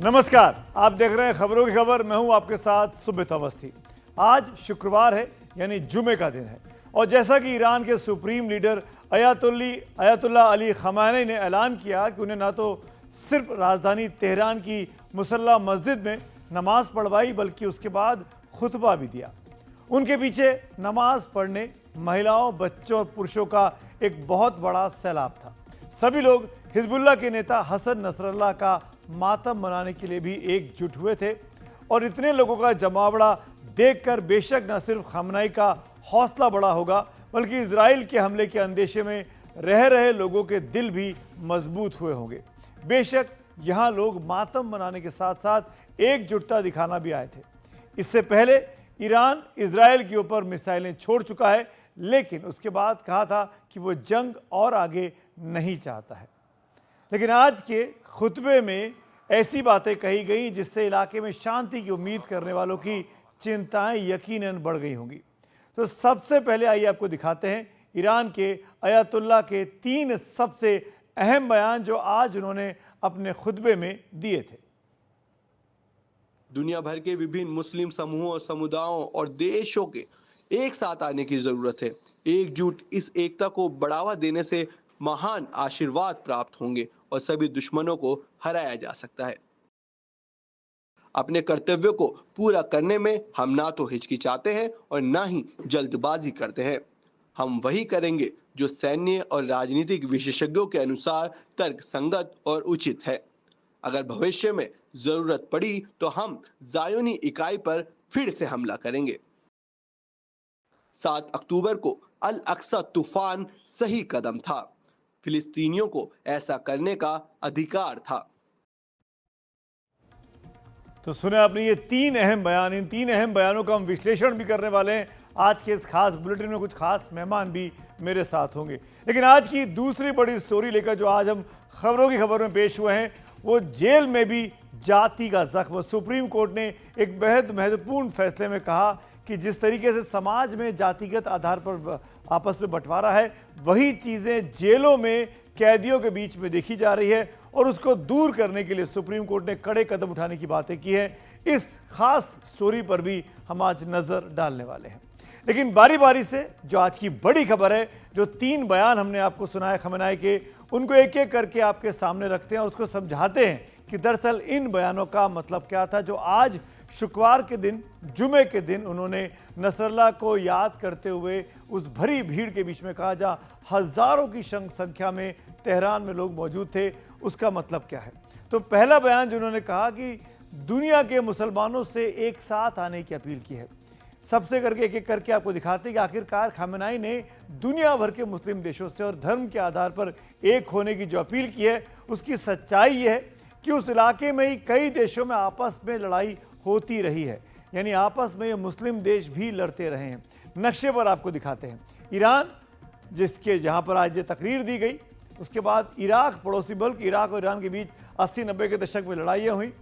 नमस्कार, आप देख रहे हैं खबरों की खबर। मैं हूं आपके साथ सुमित अवस्थी। आज शुक्रवार है, यानी जुमे का दिन है, और जैसा कि ईरान के सुप्रीम लीडर अयतुल्ला अली खमेनी ने ऐलान किया कि उन्हें ना तो सिर्फ राजधानी तेहरान की मुसल्ला मस्जिद में नमाज पढ़वाई, बल्कि उसके बाद खुतबा भी दिया। उनके पीछे नमाज पढ़ने महिलाओं, बच्चों और पुरुषों का एक बहुत बड़ा सैलाब था। सभी लोग हिजबुल्लाह के नेता हसन नसरल्लाह का मातम मनाने के लिए भी एकजुट हुए थे, और इतने लोगों का जमावड़ा देखकर बेशक न सिर्फ खमेनी का हौसला बड़ा होगा, बल्कि इजराइल के हमले के अंदेशे में रह रहे लोगों के दिल भी मजबूत हुए होंगे। बेशक यहाँ लोग मातम मनाने के साथ साथ एकजुटता दिखाना भी आए थे। इससे पहले ईरान इजराइल के ऊपर मिसाइलें छोड़ चुका है, लेकिन उसके बाद कहा था कि वो जंग और आगे नहीं चाहता है। लेकिन आज के खुतबे में ऐसी बातें कही गई जिससे इलाके में शांति की उम्मीद करने वालों की चिंताएं यकीनन बढ़ गई होंगी। तो सबसे पहले आइए आपको दिखाते हैं ईरान के अयतुल्ला के 3 सबसे अहम बयान जो आज उन्होंने अपने खुतबे में दिए थे। दुनिया भर के विभिन्न मुस्लिम समूहों, समुदायों और देशों के एक साथ आने की जरूरत है। एकजुट इस एकता को बढ़ावा देने से महान आशीर्वाद प्राप्त होंगे और सभी दुश्मनों को हराया जा सकता है। अपने कर्तव्यों को पूरा करने में हम ना तो हिचकिचाते हैं और ना ही जल्दबाजी करते हैं। हम वही करेंगे जो सैन्य और राजनीतिक विशेषज्ञों के अनुसार तर्कसंगत और उचित है। अगर भविष्य में जरूरत पड़ी तो हम ज़ायोनी इकाई पर फिर से हमला करेंगे। 7 अक्टूबर को अल अक्सा तूफान सही कदम था। फिलिस्तीनियों को ऐसा करने का अधिकार था। तो सुने आपने ये 3 अहम बयान। इन 3 अहम बयानों का हम विश्लेषण भी करने वाले हैं। आज के इस खास बुलेटिन में कुछ खास मेहमान भी मेरे साथ होंगे। लेकिन आज की दूसरी बड़ी स्टोरी लेकर जो आज हम खबरों की खबर में पेश हुए हैं, वो जेल में भी जाति का जख्म। सुप्रीम कोर्ट ने एक बेहद महत्वपूर्ण फैसले में कहा कि जिस तरीके से समाज में जातिगत आधार पर आपस में बंटवारा है, वही चीज़ें जेलों में कैदियों के बीच में देखी जा रही है, और उसको दूर करने के लिए सुप्रीम कोर्ट ने कड़े कदम उठाने की बातें की है। इस खास स्टोरी पर भी हम आज नज़र डालने वाले हैं। लेकिन बारी बारी से जो आज की बड़ी खबर है, जो 3 बयान हमने आपको सुनाए खमेनी के, उनको एक एक करके आपके सामने रखते हैं और उसको समझाते हैं कि दरअसल इन बयानों का मतलब क्या था, जो आज शुक्रवार के दिन, जुमे के दिन उन्होंने नसरल्लाह को याद करते हुए उस भरी भीड़ के बीच में कहा, जहाँ हज़ारों की संख्या में तेहरान में लोग मौजूद थे। उसका मतलब क्या है? तो पहला बयान जो उन्होंने कहा कि दुनिया के मुसलमानों से एक साथ आने की अपील की है। सबसे करके एक एक करके आपको दिखाते हैं कि आखिरकार खमेनी ने दुनिया भर के मुस्लिम देशों से और धर्म के आधार पर एक होने की जो अपील की है, उसकी सच्चाई ये है कि उस इलाके में ही कई देशों में आपस में लड़ाई होती रही है, यानी आपस में ये मुस्लिम देश भी लड़ते रहे हैं। नक्शे पर आपको दिखाते हैं ईरान, जिसके जहाँ पर आज ये तकरीर दी गई, उसके बाद इराक पड़ोसी मुल्क, इराक और ईरान के बीच 80-90 के दशक में लड़ाइयाँ हुई।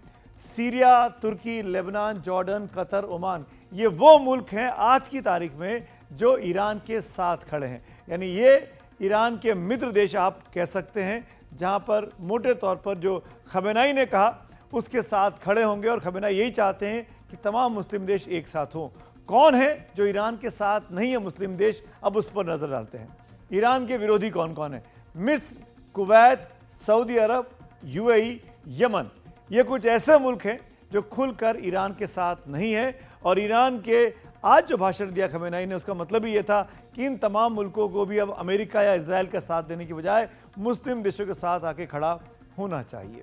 सीरिया, तुर्की, लेबनान, जॉर्डन, कतर, ओमान, ये वो मुल्क हैं आज की तारीख में जो ईरान के साथ खड़े हैं। यानी ये ईरान के मित्र देश आप कह सकते हैं, जहाँ पर मोटे तौर पर जो खमेनी ने कहा उसके साथ खड़े होंगे, और खमेनी यही चाहते हैं कि तमाम मुस्लिम देश एक साथ हों। कौन है जो ईरान के साथ नहीं है मुस्लिम देश? अब उस पर नज़र डालते हैं। ईरान के विरोधी कौन कौन है? मिस्र, कुवैत, सऊदी अरब, यूएई, यमन, ये कुछ ऐसे मुल्क हैं जो खुलकर ईरान के साथ नहीं है। और ईरान के आज जो भाषण दिया खमेनी ने, उसका मतलब ही ये था कि इन तमाम मुल्कों को भी अब अमेरिका या इजराइल का साथ देने की बजाय मुस्लिम देशों के साथ आके खड़ा होना चाहिए।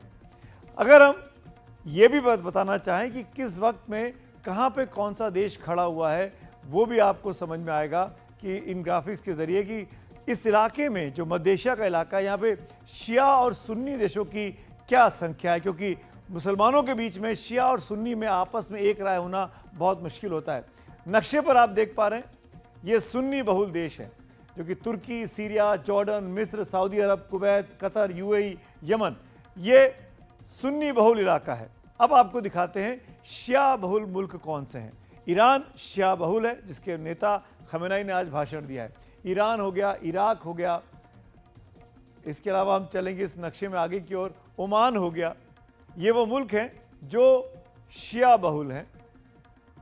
अगर हम ये भी बताना चाहें कि किस वक्त में कहाँ पे कौन सा देश खड़ा हुआ है, वो भी आपको समझ में आएगा कि इन ग्राफिक्स के ज़रिए कि इस इलाके में जो मध्य एशिया का इलाका है, यहाँ पे शिया और सुन्नी देशों की क्या संख्या है, क्योंकि मुसलमानों के बीच में शिया और सुन्नी में आपस में एक राय होना बहुत मुश्किल होता है। नक्शे पर आप देख पा रहे हैं ये सुन्नी बहुल देश हैं, जो कि तुर्की, सीरिया, जॉर्डन, मिस्र, सऊदी अरब, कुवैत, कतर, यूएई, यमन, ये सुन्नी बहुल इलाका है। अब आपको दिखाते हैं शिया बहुल मुल्क कौन से हैं। ईरान शिया बहुल है, जिसके नेता खमेनी ने आज भाषण दिया है। ईरान हो गया, इराक हो गया, इसके अलावा हम चलेंगे इस नक्शे में आगे की ओर, ओमान हो गया। ये वो मुल्क हैं जो शिया बहुल हैं,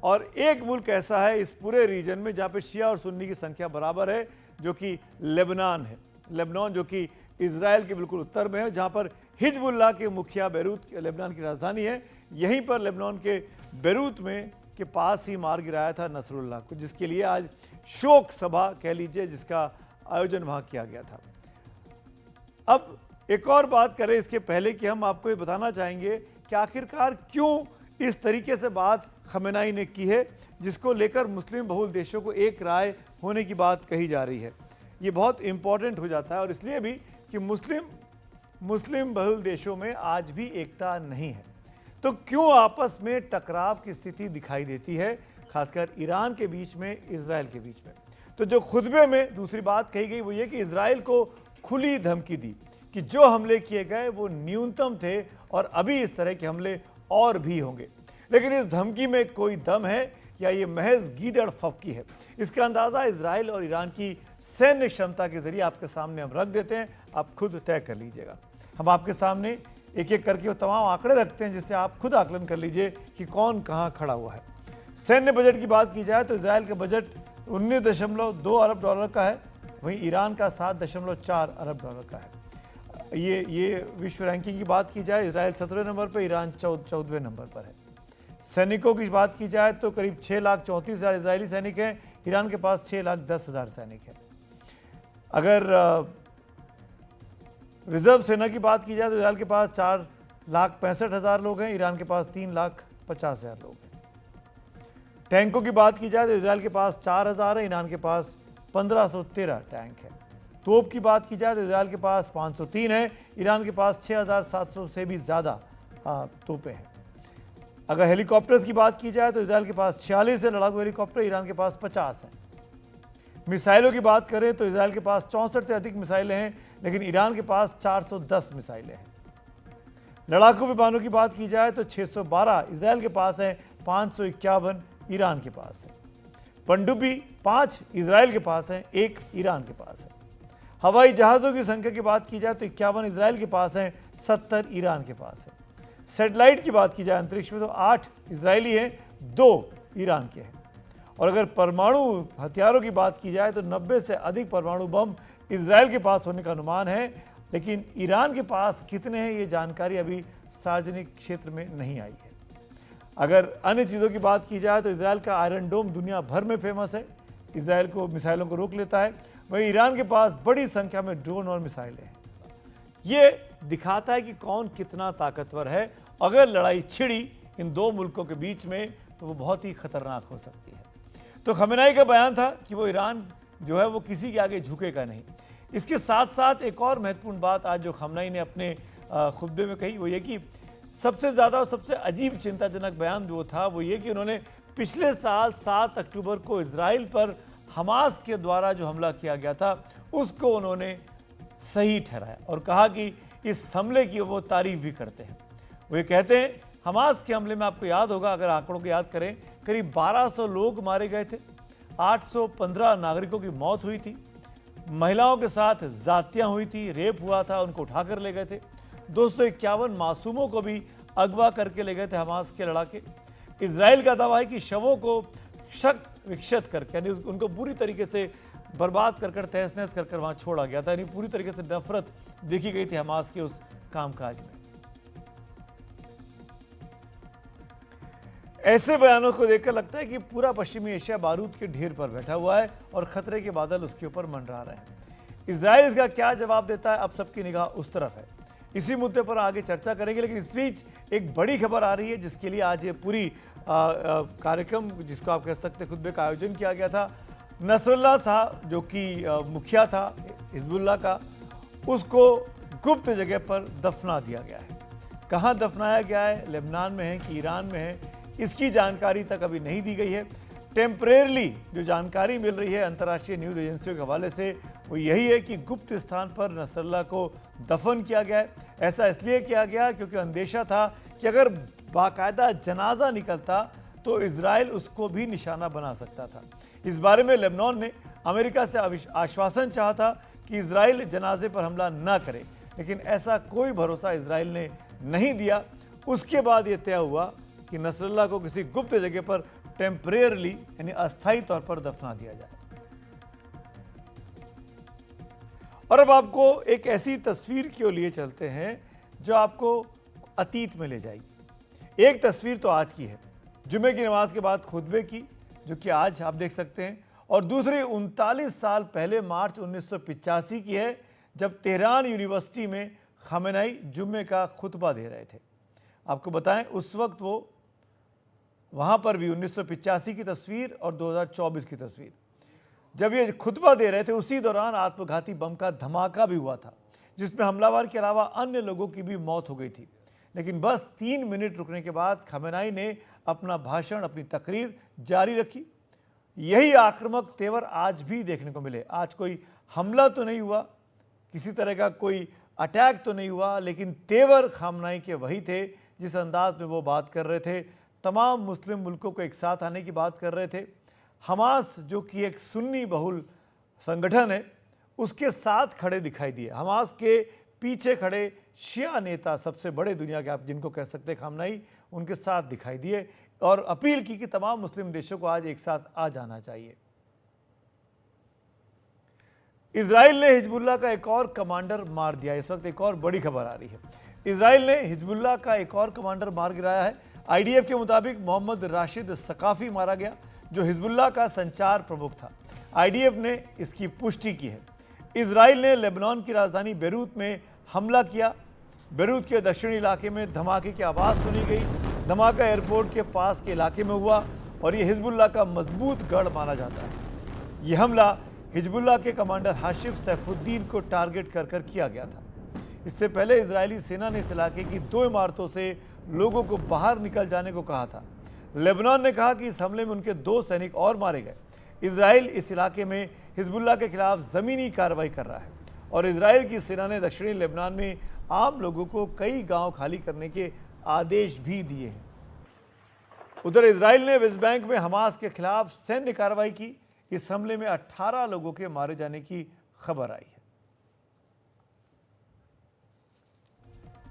और एक मुल्क ऐसा है इस पूरे रीजन में जहाँ पे शिया और सुन्नी की संख्या बराबर है, जो कि लेबनान है। लेबनान जो कि इजराइल के बिल्कुल उत्तर में है, जहाँ पर हिजबुल्लाह के मुखिया बेरूत लेबनान की राजधानी है, यहीं पर लेबनान के बेरूत में के पास ही मार गिराया था नसरुल्लाह को, जिसके लिए आज शोक सभा कह लीजिए जिसका आयोजन वहाँ किया गया था। अब एक और बात करें इसके पहले कि हम आपको ये बताना चाहेंगे कि आखिरकार क्यों इस तरीके से बात खमेनाई ने की है, जिसको लेकर मुस्लिम बहुल देशों को एक राय होने की बात कही जा रही है। ये बहुत इंपॉर्टेंट हो जाता है, और इसलिए भी कि मुस्लिम बहुल देशों में आज भी एकता नहीं है। तो क्यों आपस में टकराव की स्थिति दिखाई देती है, खासकर ईरान के बीच में, इजराइल के बीच में। तो जो खुतबे में दूसरी बात कही गई वो ये कि इजराइल को खुली धमकी दी कि जो हमले किए गए वो न्यूनतम थे और अभी इस तरह के हमले और भी होंगे। लेकिन इस धमकी में कोई दम है या ये महज गीदड़ फबकी है, इसका अंदाज़ा इजराइल और ईरान की सैन्य क्षमता के जरिए आपके सामने हम रख देते हैं, आप खुद तय कर लीजिएगा। हम आपके सामने एक एक करके वो तमाम आंकड़े रखते हैं जिससे आप खुद आकलन कर लीजिए कि कौन कहाँ खड़ा हुआ है। सैन्य बजट की बात की जाए तो इजराइल का बजट 19.2 अरब डॉलर का है, वहीं ईरान का 7.4 अरब डॉलर का है। ये विश्व रैंकिंग की बात की जाए, इजराइल 17वें नंबर पर, ईरान 14वें नंबर पर है। सैनिकों की बात की जाए तो करीब 6,34,000 इजरायली सैनिक हैं, ईरान के पास 6,10,000 सैनिक हैं। अगर रिजर्व सेना की बात की जाए तो इजराइल के पास 4,65,000 लोग हैं, ईरान के पास 3,50,000 लोग हैं। टैंकों की बात की जाए तो इजराइल के पास 4,000 है, ईरान के पास 1,513 टैंक है। तोप की बात की जाए तो इजराइल के पास 503 है, ईरान के पास 6,700 से भी ज़्यादा तोपें हैं। अगर हेलीकॉप्टर्स की बात की जाए तो इजराइल के पास 46 है लड़ाकू हेलीकॉप्टर, ईरान के पास 50 हैं। मिसाइलों की बात करें तो इजराइल के पास 64 से अधिक मिसाइलें हैं, लेकिन ईरान के पास 410 मिसाइलें हैं। लड़ाकू विमानों की बात की जाए तो 612 इजराइल के पास है, 551 ईरान के पास है। पनडुब्बी 5 इजराइल के पास है, 1 ईरान के पास है। हवाई जहाज़ों की संख्या की बात की जाए तो 51 इजराइल के पास है, 70 ईरान के पास है। सैटेलाइट की बात की जाए अंतरिक्ष में तो 8 इजरायली हैं, 2 ईरान के हैं। और अगर परमाणु हथियारों की बात की जाए तो 90 से अधिक परमाणु बम इजराइल के पास होने का अनुमान है, लेकिन ईरान के पास कितने हैं ये जानकारी अभी सार्वजनिक क्षेत्र में नहीं आई है। अगर अन्य चीज़ों की बात की जाए तो इजराइल का आयरन डोम दुनिया भर में फेमस है, इजराइल को मिसाइलों को रोक लेता है। वहीं ईरान के पास बड़ी संख्या में ड्रोन और मिसाइलें हैं। ये दिखाता है कि कौन कितना ताकतवर है। अगर लड़ाई छिड़ी इन दो मुल्कों के बीच में तो वो बहुत ही खतरनाक हो सकती है। तो खमेनाई का बयान था कि वो ईरान जो है वो किसी के आगे झुकेगा नहीं। इसके साथ साथ एक और महत्वपूर्ण बात आज जो खमेनाई ने अपने खुतबे में कही वो ये कि सबसे ज़्यादा और सबसे अजीब चिंताजनक बयान जो था वो ये कि उन्होंने पिछले साल 7 अक्टूबर को इजराइल पर हमास के द्वारा जो हमला किया गया था उसको उन्होंने सही ठहराया और कहा कि इस हमले की वो तारीफ भी करते हैं। वो ये कहते हैं हमास के हमले में आपको याद होगा, अगर आंकड़ों को याद करें, करीब 1200 लोग मारे गए थे, 815 नागरिकों की मौत हुई थी, महिलाओं के साथ जातियाँ हुई थी, रेप हुआ था, उनको उठाकर ले गए थे। 251 मासूमों को भी अगवा करके ले गए थे हमास के लड़ाके। इजराइल का दावा है कि शवों को क्षत विक्षत करके यानी उनको पूरी तरीके से बर्बाद कर तहस नहस कर वहाँ छोड़ा गया था, यानी पूरी तरीके से नफरत देखी गई थी हमास के उस कामकाज में। ऐसे बयानों को देखकर लगता है कि पूरा पश्चिमी एशिया बारूद के ढेर पर बैठा हुआ है और खतरे के बादल उसके ऊपर मंडरा रहे हैं। इजराइल इसका क्या जवाब देता है, अब सबकी निगाह उस तरफ है। इसी मुद्दे पर आगे चर्चा करेंगे, लेकिन इस बीच एक बड़ी खबर आ रही है जिसके लिए आज ये पूरी कार्यक्रम जिसको आप कह सकते खुतबे का आयोजन किया गया था। नसरुल्लाह साहब जो कि मुखिया था हिजबुल्लाह का, उसको गुप्त जगह पर दफना दिया गया है। कहाँ दफनाया गया है, लेबनान में है कि ईरान में है, इसकी जानकारी तक अभी नहीं दी गई है। टेम्परेरली जो जानकारी मिल रही है अंतर्राष्ट्रीय न्यूज़ एजेंसियों के हवाले से वो यही है कि गुप्त स्थान पर नसरुल्लाह को दफन किया गया है। ऐसा इसलिए किया गया क्योंकि अंदेशा था कि अगर बाकायदा जनाजा निकलता तो इजराइल उसको भी निशाना बना सकता था। इस बारे में लेबनान ने अमेरिका से आश्वासन चाहा था कि इजराइल जनाजे पर हमला न करे, लेकिन ऐसा कोई भरोसा इजराइल ने नहीं दिया उसके बाद ये तय हुआ कि नसरुल्लाह को किसी गुप्त जगह पर टेम्परेरली यानी अस्थायी तौर पर दफना दिया जाए। और अब आपको एक ऐसी तस्वीर के लिए चलते हैं जो आपको अतीत में ले जाएगी। एक तस्वीर तो आज की है, जुमे की नमाज के बाद खुतबे की, जो कि आज आप देख सकते हैं, और दूसरी 39 साल पहले मार्च 1985 की है, जब तेहरान यूनिवर्सिटी में खamenei जुम्मे का खुतबा दे रहे थे। आपको बताएं उस वक्त वो वहाँ पर भी 1985 की तस्वीर और 2024 की तस्वीर, जब ये खुतबा दे रहे थे उसी दौरान आत्मघाती बम का धमाका भी हुआ था, जिसमें हमलावर के अलावा अन्य लोगों की भी मौत हो गई थी। लेकिन बस 3 मिनट रुकने के बाद खamenei ने अपना भाषण, अपनी तकरीर जारी रखी। यही आक्रामक तेवर आज भी देखने को मिले। आज कोई हमला तो नहीं हुआ, किसी तरह का कोई अटैक तो नहीं हुआ, लेकिन तेवर खamenei के वही थे जिस अंदाज में वो बात कर रहे थे। तमाम मुस्लिम मुल्कों को एक साथ आने की बात कर रहे थे। हमास जो कि एक सुन्नी बहुल संगठन है, उसके साथ खड़े दिखाई दिए। हमास के पीछे खड़े शिया नेता, सबसे बड़े दुनिया के आप जिनको कह सकते हैं खamenei, उनके साथ दिखाई दिए और अपील की कि तमाम मुस्लिम देशों को आज एक साथ आ जाना चाहिए। इजराइल ने हिजबुल्लाह का एक और कमांडर मार दिया। इस वक्त एक और बड़ी खबर आ रही है, इजराइल ने हिजबुल्लाह का एक और कमांडर मार गिराया है। आईडीएफ के मुताबिक मोहम्मद राशिद सकाफी मारा गया, जो हिजबुल्लाह का संचार प्रमुख था। आईडीएफ ने इसकी पुष्टि की है। इजराइल ने लेबनान की राजधानी बेरूत में हमला किया। बेरूत के दक्षिणी इलाके में धमाके की आवाज़ सुनी गई। धमाका एयरपोर्ट के पास के इलाके में हुआ और यह हिजबुल्लाह का मजबूत गढ़ माना जाता है। यह हमला हिजबुल्लाह के कमांडर हाशिफ सैफुद्दीन को टारगेट कर किया गया था। इससे पहले इजरायली सेना ने इस इलाके की 2 इमारतों से लोगों को बाहर निकल जाने को कहा था। लेबनान ने कहा कि इस हमले में उनके 2 सैनिक और मारे गए। इजराइल इस इलाके में हिजबुल्लाह के खिलाफ ज़मीनी कार्रवाई कर रहा है और इजराइल की सेना ने दक्षिणी लेबनान में आम लोगों को कई गांव खाली करने के आदेश भी दिए हैं। उधर इजराइल ने वेस्ट बैंक में हमास के खिलाफ सैन्य कार्रवाई की। इस हमले में 18 लोगों के मारे जाने की खबर आई है।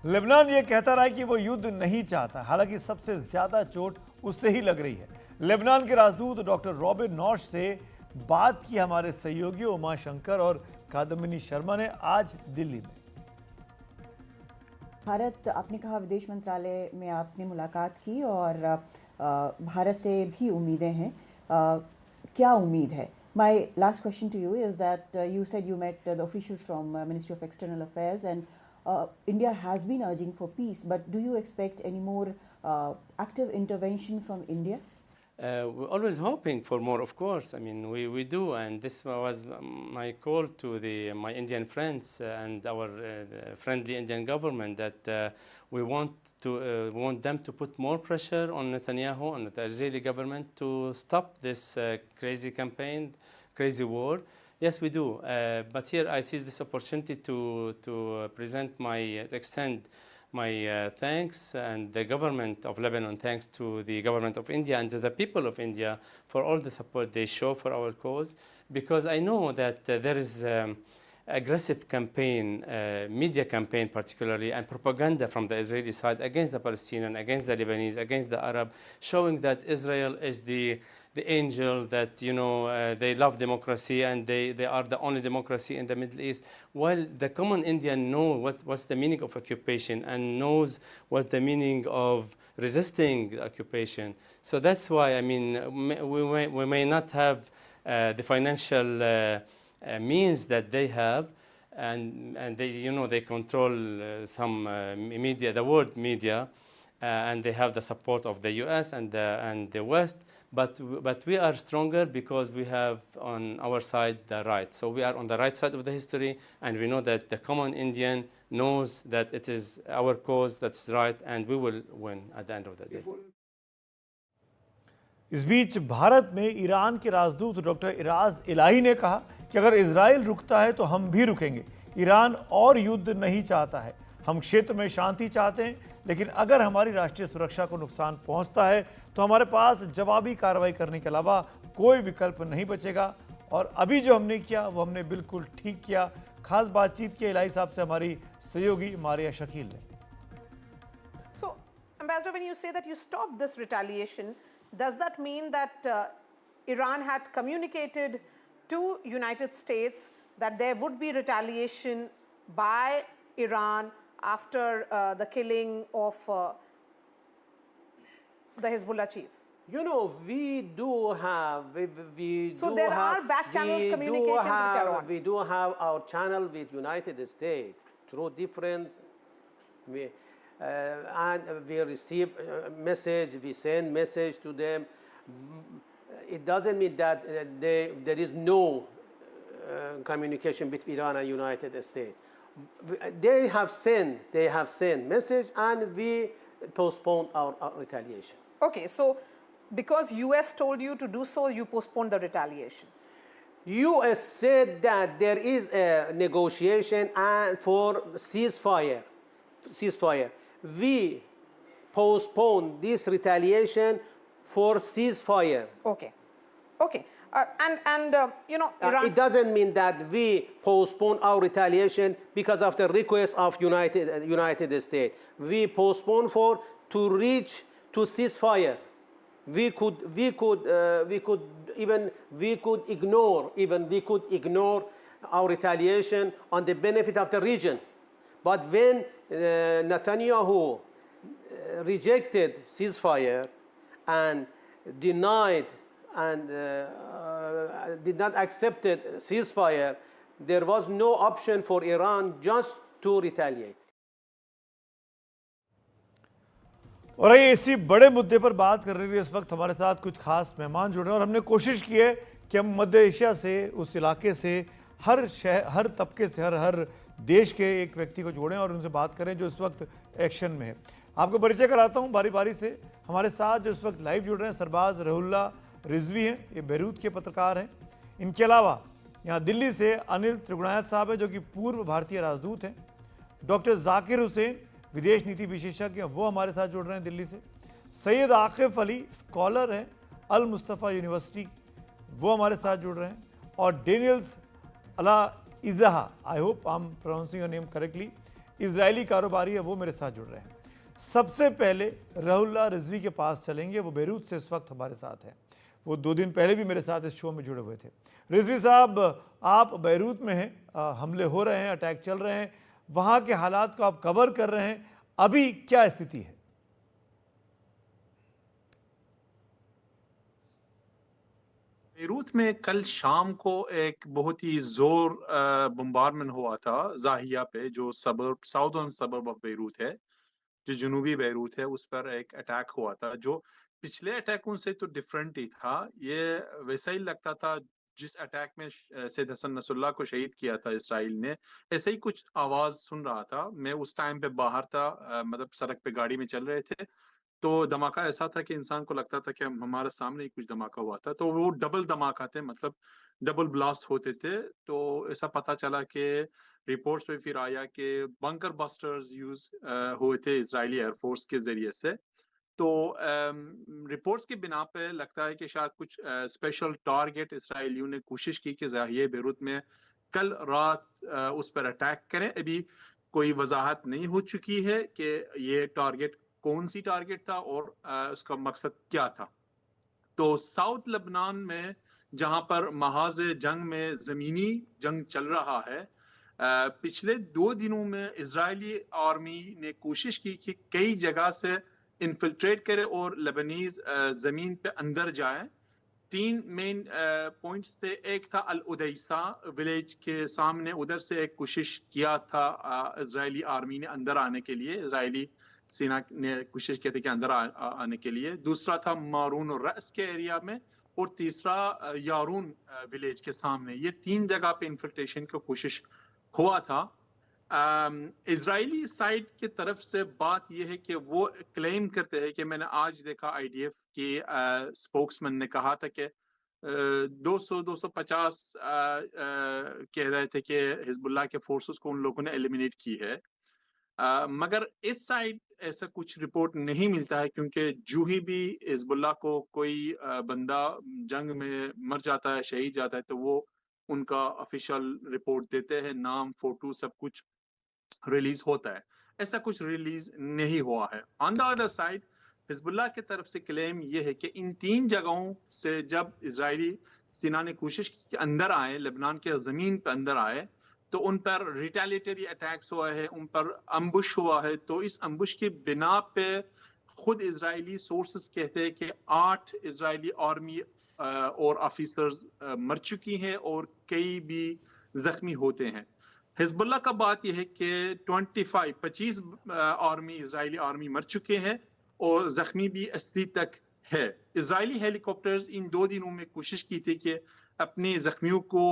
लेबनान ये कहता रहा है कि वो युद्ध नहीं चाहता, हालांकि सबसे ज्यादा चोट उससे ही लग रही है। लेबनान के राजदूत डॉक्टर रॉबिन नॉश से बात की हमारे सहयोगी उमा शंकर और कादम्बिनी शर्मा ने आज दिल्ली में। भारत, आपने कहा विदेश मंत्रालय में आपने मुलाकात की और भारत से भी उम्मीदें हैं, क्या उम्मीद है? My last question to you is that you said you met the officials from Ministry of External Affairs and India has been urging for peace, but do you expect any more active intervention from India? We're always hoping for more, of course. I mean, we do, and this was my call to my Indian friends and our friendly Indian government that we want them to put more pressure on Netanyahu, on the Israeli government, to stop this crazy campaign, crazy war. Yes, we do. But here I seize this opportunity to extend my thanks and the government of Lebanon, thanks to the government of India and to the people of India for all the support they show for our cause, because I know that there is aggressive campaign, media campaign particularly, and propaganda from the Israeli side against the Palestinian, against the Lebanese, against the Arab, showing that Israel is the angel, that they love democracy and they are the only democracy in the Middle East. While the common Indian know what's the meaning of occupation and knows what's the meaning of resisting the occupation. So that's why, I mean, we may not have the financial means that they have, and they they control some media, the world media, and they have the support of the U.S. and the West. But we are stronger because we have on our side the right. So we are on the right side of the history, and we know that the common Indian knows that it is our cause that's right, and we will win at the end of the day. इस बीच भारत में Iran के राजदूत doctor Ira's इलाही ने कहा कि अगर Israel रुकता है तो हम भी रुकेंगे। ईरान और युद्ध नहीं चाहता है, हम क्षेत्र में शांति चाहते हैं, लेकिन अगर हमारी राष्ट्रीय सुरक्षा को नुकसान पहुंचता है तो हमारे पास जवाबी कार्रवाई करने के अलावा कोई विकल्प नहीं बचेगा। और अभी जो हमने किया वो हमने बिल्कुल ठीक किया। खास बातचीत की इलाही साहब से हमारी सहयोगी मारिया शकील ने। So Ambassador, when you say that you stopped this retaliation, does that mean that Iran had communicated to United States that there would be retaliation by Iran after the killing of the Hezbollah chief? You know, we do have, So there are back-channel communications which are on. We do have our channel with United States through different, and we receive message, we send message to them. It doesn't mean that there is no communication between Iran and United States. They have sent message, and we postponed our retaliation. Okay, so because US told you to do so, you postponed the retaliation. US said that there is a negotiation and for ceasefire. We postponed this retaliation for ceasefire. Okay, okay, you know, Iran. It doesn't mean that we postpone our retaliation because of the request of United States. We postpone to reach to ceasefire. We could ignore our retaliation on the benefit of the region. But when Netanyahu rejected ceasefire and denied and did not accept ceasefire, there was no option for Iran just to retaliate. और ये इसी बड़े मुद्दे पर बात करने के लिए इस वक्त हमारे साथ कुछ खास मेहमान जुड़े हैं और हमने कोशिश की है कि हम मध्य एशिया से, उस इलाके से, हर शहर, हर तबके से, हर देश के एक व्यक्ति को जोड़ें और उनसे बात करें जो इस वक्त एक्शन में है। आपको परिचय कराता हूं बारी बारी से। हमारे साथ जो इस वक्त लाइव जुड़ रहे हैं सरबाज रहुल्ला रिजवी हैं, ये बेरूत के पत्रकार हैं। इनके अलावा यहाँ दिल्ली से अनिल त्रिगुणायत साहब हैं जो कि पूर्व भारतीय राजदूत हैं। डॉक्टर जाकिर हुसैन विदेश नीति विशेषज्ञ, वो हमारे साथ जुड़ रहे हैं दिल्ली से। सैयद आकिफ अली स्कॉलर हैं अल मुस्तफ़ा यूनिवर्सिटी, वो हमारे साथ जुड़ रहे हैं। और डेनियल्स अला इज़हा, I hope I am pronouncing your name correctly, इजरायली कारोबारी है, वो मेरे साथ जुड़ रहे हैं। सबसे पहले रहुल्ला रिजवी के पास चलेंगे, वो बेरूत से इस वक्त हमारे साथ हैं। वो 2 दिन पहले भी मेरे साथ इस शो में जुड़े हुए थे। रिजवी साहब, आप बेरूत में हैं, हमले हो रहे हैं, अटैक चल रहे हैं, वहां के हालात को आप कवर कर रहे हैं, अभी क्या स्थिति है? बेरूत में कल शाम को एक बहुत ही जोर बम्बारमेंट हुआ था जाहिया पे, जो साउदर्न सबर्ब ऑफ बेरूत है, जो जुनूबी बेरूत है, उस पर एक अटैक हुआ था जो पिछले अटैकों से तो डिफरेंट ही था। ये वैसा ही लगता था जिस अटैक में सैयद हसन नसरुल्लाह को शहीद किया था इसराइल ने, ऐसे ही कुछ आवाज सुन रहा था। मैं उस टाइम पे बाहर था, मतलब सड़क पे गाड़ी में चल रहे थे, तो धमाका ऐसा था कि इंसान को लगता था कि हमारे सामने ही कुछ धमाका हुआ था। तो वो डबल धमाका थे, मतलब डबल ब्लास्ट होते थे। तो ऐसा पता चला कि रिपोर्ट्स में फिर आया कि बंकर बस्टर्स यूज हुए थे इजरायली एयरफोर्स के जरिए से। तो रिपोर्ट्स की बिना पे लगता है कि शायद कुछ स्पेशल टारगेट इसराइलियों ने कोशिश की कि जाहिया बेरूत में कल रात उस पर अटैक करें। अभी कोई वजाहत नहीं हो चुकी है कि ये टारगेट कौन सी टारगेट था और उसका मकसद क्या था। तो साउथ लेबनान में जहां पर महाज जंग में जमीनी जंग चल रहा है, पिछले 2 दिनों में इजरायली आर्मी ने कोशिश की कि कई जगह से इन्फिल्ट्रेट करे और लेबनीज जमीन पे अंदर जाए। 3 मेन पॉइंट्स थे। एक था अल उदैसा विलेज के सामने, उधर से एक कोशिश किया था इजरायली आर्मी ने अंदर आने के लिए, इजरायली सेना ने कोशिश की थी कि अंदर आने के लिए। दूसरा था मारून और रस के एरिया में, और तीसरा यारून विलेज के सामने। ये 3 जगह पे इन्फिल्ट्रेशन की कोशिश हुआ था। इजरायली साइड की तरफ से बात यह है कि वो क्लेम करते हैं कि मैंने आज देखा आईडीएफ के स्पोक्समैन ने कहा था कि 200-250 कह रहे थे कि हिजबुल्लाह के फोर्सेस को उन लोगों ने एलिमिनेट की है। मगर इस साइड ऐसा कुछ रिपोर्ट नहीं मिलता है, क्योंकि जो ही भी हिजबुल्लाह को कोई बंदा जंग में मर जाता है, शहीद जाता है, तो वो उनका ऑफिशियल रिपोर्ट देते हैं, नाम, फोटो सब कुछ रिलीज होता है। ऐसा कुछ रिलीज नहीं हुआ है। On the other side Hezbollah की तरफ से क्लेम ये है कि इन 3 जगहों से जब इजरायली सेना ने कोशिश की कि अंदर आए, लेबनान के ज़मीन पर अंदर आए, तो उन पर रिटेलिएटरी अटैक्स हुआ है, उन पर अम्बुश हुआ है। तो इस अम्बुश की बिना पे खुद इजरायली सोर्सेस कहते हैं कि 8 इजरायली आर्मी और ऑफिसर्स मर चुकी हैं और कई भी जख्मी होते हैं। हिजबुल्लाह का बात यह है कि 25 आर्मी इजरायली आर्मी मर चुके हैं और जख्मी भी 80 तक है। इजरायली हेलीकॉप्टर्स इन 2 दिनों में कोशिश की थी कि अपने जख्मियों को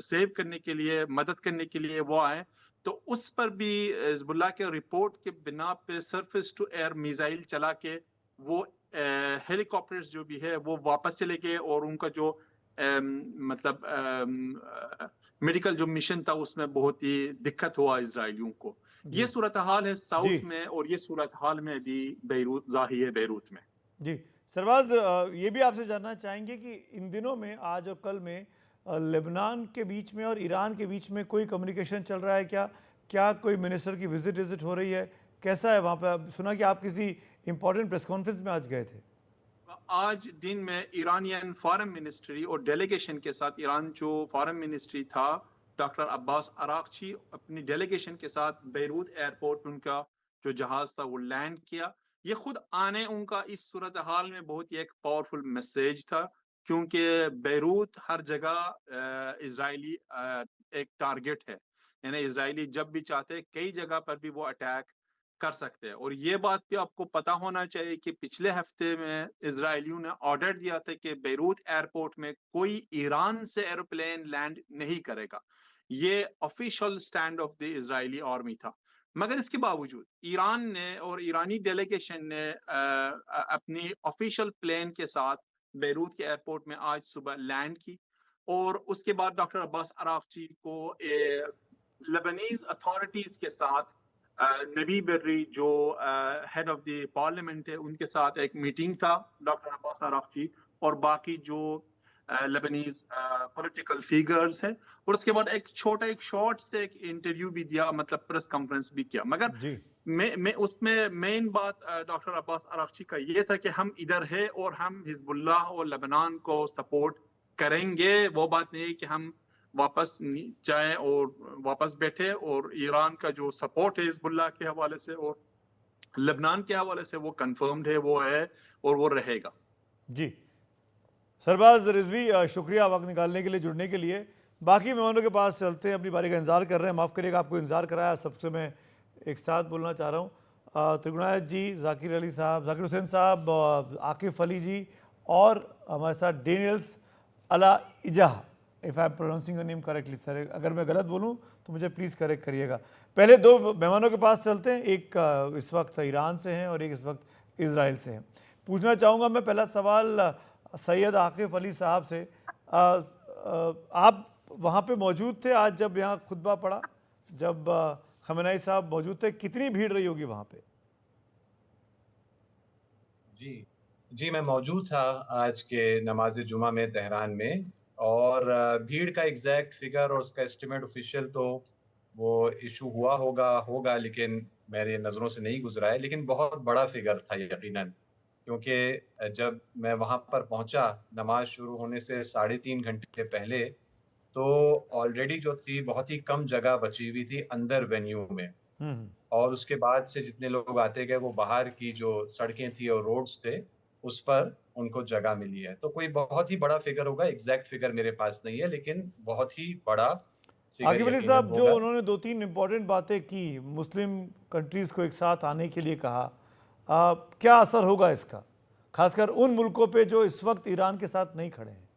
सेव करने के लिए, मदद करने के लिए वो आए, तो उस पर भी हिजबुल्लाह के रिपोर्ट के बिना पे सरफेस टू एयर मिसाइल चला के वो हेलीकॉप्टर्स जो भी है वो वापस चले गए और उनका जो मतलब मेडिकल जो मिशन था उसमें बहुत ही दिक्कत हुआ इजरायलियों को। ये सूरत हाल है जी। साउथ में और ये सूरत हाल में अभी बेरूत जाहिर है बेरूत में। जी सरवाज, ये भी आपसे जानना चाहेंगे कि इन दिनों में, आज और कल में, लेबनान के बीच में और ईरान के बीच में कोई कम्युनिकेशन चल रहा है क्या? क्या कोई मिनिस्टर की विजिट हो रही है? कैसा है वहाँ पे? सुना कि आप किसी इंपॉर्टेंट प्रेस कॉन्फ्रेंस में आज गए थे। आज दिन में ईरानियन फॉरेन मिनिस्ट्री और डेलीगेशन के साथ, ईरान जो फॉरेन मिनिस्ट्री था, डॉक्टर अब्बास अरागची अपनी डेलीगेशन के साथ बेरूत एयरपोर्ट उनका जो जहाज था वो लैंड किया। ये खुद आने उनका इस सूरत हाल में बहुत ही एक पावरफुल मैसेज था, क्योंकि बेरूत हर जगह इजरायली एक टारगेट है। यानी इजरायली जब भी चाहते कई जगह पर भी वो अटैक कर सकते हैं। और ये बात भी आपको पता होना चाहिए कि पिछले हफ्ते में इजरायलियों ने ऑर्डर दिया था कि बेरूत एयरपोर्ट में कोई ईरान से एरोप्लेन लैंड नहीं करेगा। ये official stand of the Israeli army था। मगर इसके बावजूद ईरान ने और ईरानी डेलीगेशन ने अपनी ऑफिशियल प्लेन के साथ बेरूत के एयरपोर्ट में आज सुबह लैंड की। और उसके बाद डॉक्टर अब्बास अरागची को लेबनीज अथॉरिटीज के साथ नबी बर्री जो हेड ऑफ द पार्लियामेंट है उनके साथ एक मीटिंग था डॉक्टर अब्बास अरागची और बाकी जो लेबनीज पॉलिटिकल फिगर्स है। और उसके बाद एक शॉर्ट से एक इंटरव्यू भी दिया, मतलब प्रेस कॉन्फ्रेंस भी किया। मगर जी मैं उसमें मेन बात डॉक्टर अब्बास अरागची का ये था कि हम इधर है और हम हिजबुल्लाह और लेबनान को सपोर्ट करेंगे। वो बात नहीं है कि हम वापस जाएं और वापस बैठे। और ईरान का जो सपोर्ट है हिजबुल्लाह के हवाले से और लेबनान के हवाले से वो कंफर्म्ड है, वो है और वो रहेगा। जी सरबाज रिजवी, शुक्रिया वक्त निकालने के लिए, जुड़ने के लिए। बाकी मेहमानों के पास चलते हैं, अपनी बारी का इंतज़ार कर रहे हैं। माफ़ करिएगा आपको इंतज़ार कराया। सबसे मैं एक साथ बोलना चाह रहा हूँ। त्रिगुणायत जी, जाकिर अली साहब, जाकिर हुसैन साहब, आकिफ अली जी और हमारे साथ डेनियल्स अला इजाह, if I am pronouncing the name correctly sir, अगर मैं गलत बोलूँ तो मुझे प्लीज़ करेक्ट करिएगा। पहले 2 मेहमानों के पास चलते हैं। एक इस वक्त ईरान से हैं और एक इस वक्त इजराइल से हैं। पूछना चाहूँगा मैं पहला सवाल सैयद आकिफ अली साहब से। आप वहाँ पे मौजूद थे आज जब यहाँ खुतबा पड़ा, जब खमेनाई साहब मौजूद थे? कितनी भीड़ रही होगी वहाँ पे? जी मैं मौजूद था आज के नमाज जुमा में तेहरान में। और भीड़ का एग्जैक्ट फिगर और उसका एस्टिमेट ऑफिशियल तो वो इशू हुआ होगा लेकिन मेरे नज़रों से नहीं गुजरा है। लेकिन बहुत बड़ा फिगर था यकीनन, क्योंकि जब मैं वहाँ पर पहुँचा नमाज शुरू होने से 3.5 घंटे पहले, तो ऑलरेडी जो थी बहुत ही कम जगह बची हुई थी अंदर वेन्यू में। और उसके बाद से जितने लोग आते गए वो बाहर की जो सड़कें थी और रोड्स थे उस पर उनको जगह मिली है। तो कोई बहुत ही बड़ा फिगर होगा, एग्जैक्ट फिगर मेरे पास नहीं है, लेकिन बहुत ही बड़ा फिगर आकिफ अली यकीनन साहब, जो होगा। उन्होंने 2-3 इम्पॉर्टेंट बातें की, मुस्लिम कंट्रीज़ को एक साथ आने के लिए कहा, क्या असर होगा इसका, खासकर उन मुल्कों पे जो इस वक्त ईरान के साथ नहीं खड़े हैं?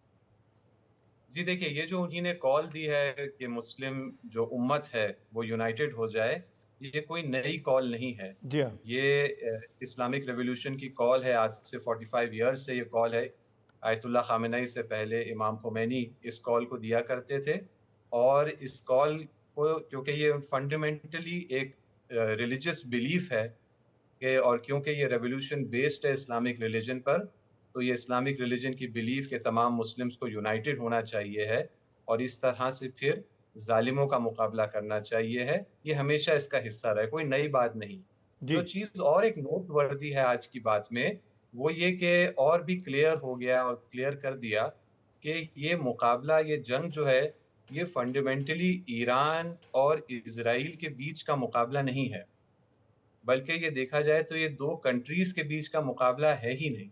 जी देखिए, ये जो उन्हीं ने कॉल दी है कि मुस्लिम जो उम्मत है वो यूनाइटेड हो जाए, ये कोई नई कॉल नहीं है। जी हाँ। ये इस्लामिक रेवोल्यूशन की कॉल है। आज से 45 ईयर्स से ये कॉल है। आयतुल्लाह खामेनी से पहले इमाम खोमेनी इस कॉल को दिया करते थे। और इस कॉल को, क्योंकि ये फंडामेंटली एक रिलीजियस बिलीफ है कि, और क्योंकि ये रेवोल्यूशन बेस्ड है इस्लामिक रिलीजन पर, तो ये इस्लामिक रिलीजन की बिलीफ के तमाम मुस्लिम्स को यूनाइटेड होना चाहिए है और इस तरह से फिर जालिमों का मुकाबला करना चाहिए है। ये हमेशा इसका हिस्सा रहा है, कोई नई बात नहीं। जी। जो चीज और एक नोट वर्दी है आज की बात में, वो ये कि और भी क्लियर हो गया और क्लियर कर दिया कि ये मुकाबला, ये जंग जो है, ये फंडामेंटली ईरान और इजराइल के बीच का मुकाबला नहीं है, बल्कि ये देखा जाए तो ये दो कंट्रीज के बीच का मुकाबला है ही नहीं।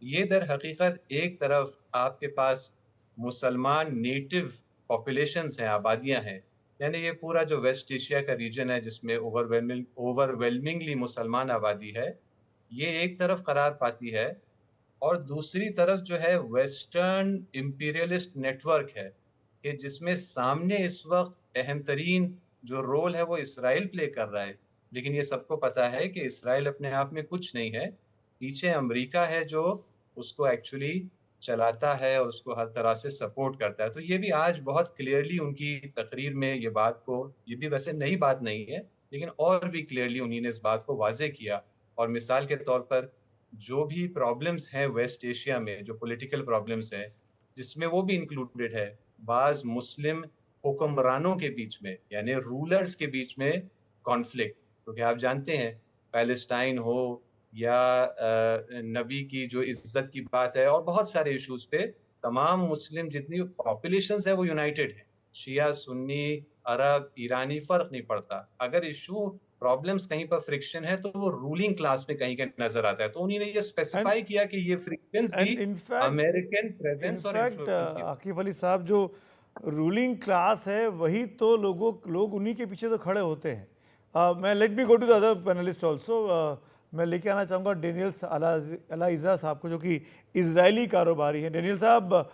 ये दर हकीकत एक तरफ आपके पास मुसलमान नेटिव पॉपुलेशंस हैं, आबादियां हैं, यानी ये पूरा जो वेस्ट एशिया का रीजन है जिसमें ओवरवेलमिंगली मुसलमान आबादी है, ये एक तरफ करार पाती है, और दूसरी तरफ जो है वेस्टर्न इंपीरियलिस्ट नेटवर्क है कि जिसमें सामने इस वक्त अहम तरीन जो रोल है वो इसराइल प्ले कर रहा है। लेकिन ये सबको पता है कि इसराइल अपने आप में कुछ नहीं है, पीछे अमेरिका है जो उसको एक्चुअली चलाता है और उसको हर तरह से सपोर्ट करता है। तो ये भी आज बहुत क्लियरली उनकी तकरीर में ये बात को, ये भी वैसे नई बात नहीं है, लेकिन और भी क्लियरली उन्होंने इस बात को वाज़ेह किया। और मिसाल के तौर पर जो भी प्रॉब्लम्स हैं वेस्ट एशिया में, जो पॉलिटिकल प्रॉब्लम्स हैं, जिसमें वो भी इंक्लूडेड है, बाज़ मुस्लिम हुक्मरानों के बीच में, यानी रूलर्स के बीच में कॉन्फ्लिक्ट, क्योंकि आप जानते हैं पैलेस्टाइन हो या नबी की जो इज्जत की बात है और बहुत सारे इश्यूज पे तमाम मुस्लिम जितनी पॉपुलेशंस है वो यूनाइटेड है, शिया सुन्नी अरब ईरानी फर्क नहीं पड़ता। अगर इशू प्रॉब्लम्स कहीं पर फ्रिक्शन है तो वो रूलिंग क्लास में कहीं कहीं नजर आता है। तो उन्होंने ये स्पेसिफाई किया कि ये फ्रिक्शंस भी एंड इनफैक्ट अमेरिकन प्रेजेंस और इनफैक्ट इन्फ्लुएंस की। आकिफ अली साहब, जो रूलिंग क्लास है वही तो लोग उन्हीं के पीछे तो खड़े होते हैं। मैं let me go to the other panelist also. मैं लेके आना चाहूँगा डेनियल अलाइजा साहब को, जो कि इजरायली कारोबारी हैं। डेनियल साहब,